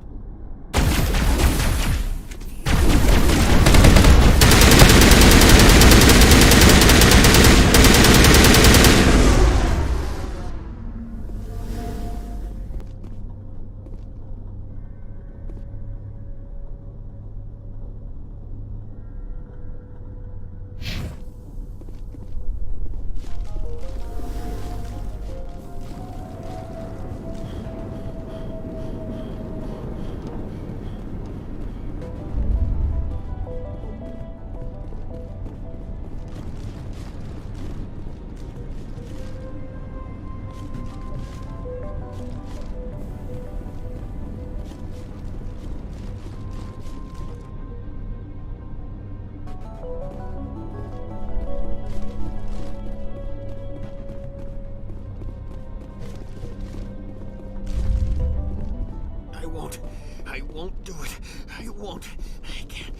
I won't do it. I won't. I can't.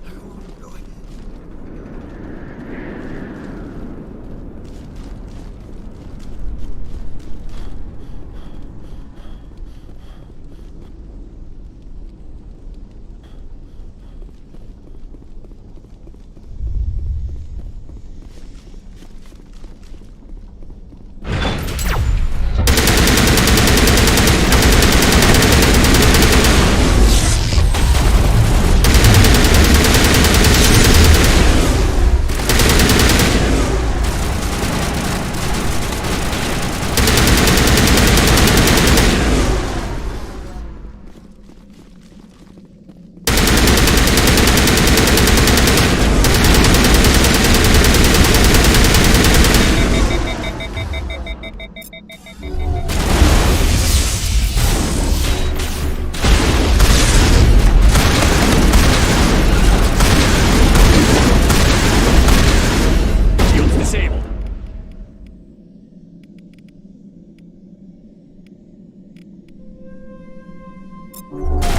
I won't do it. Commander.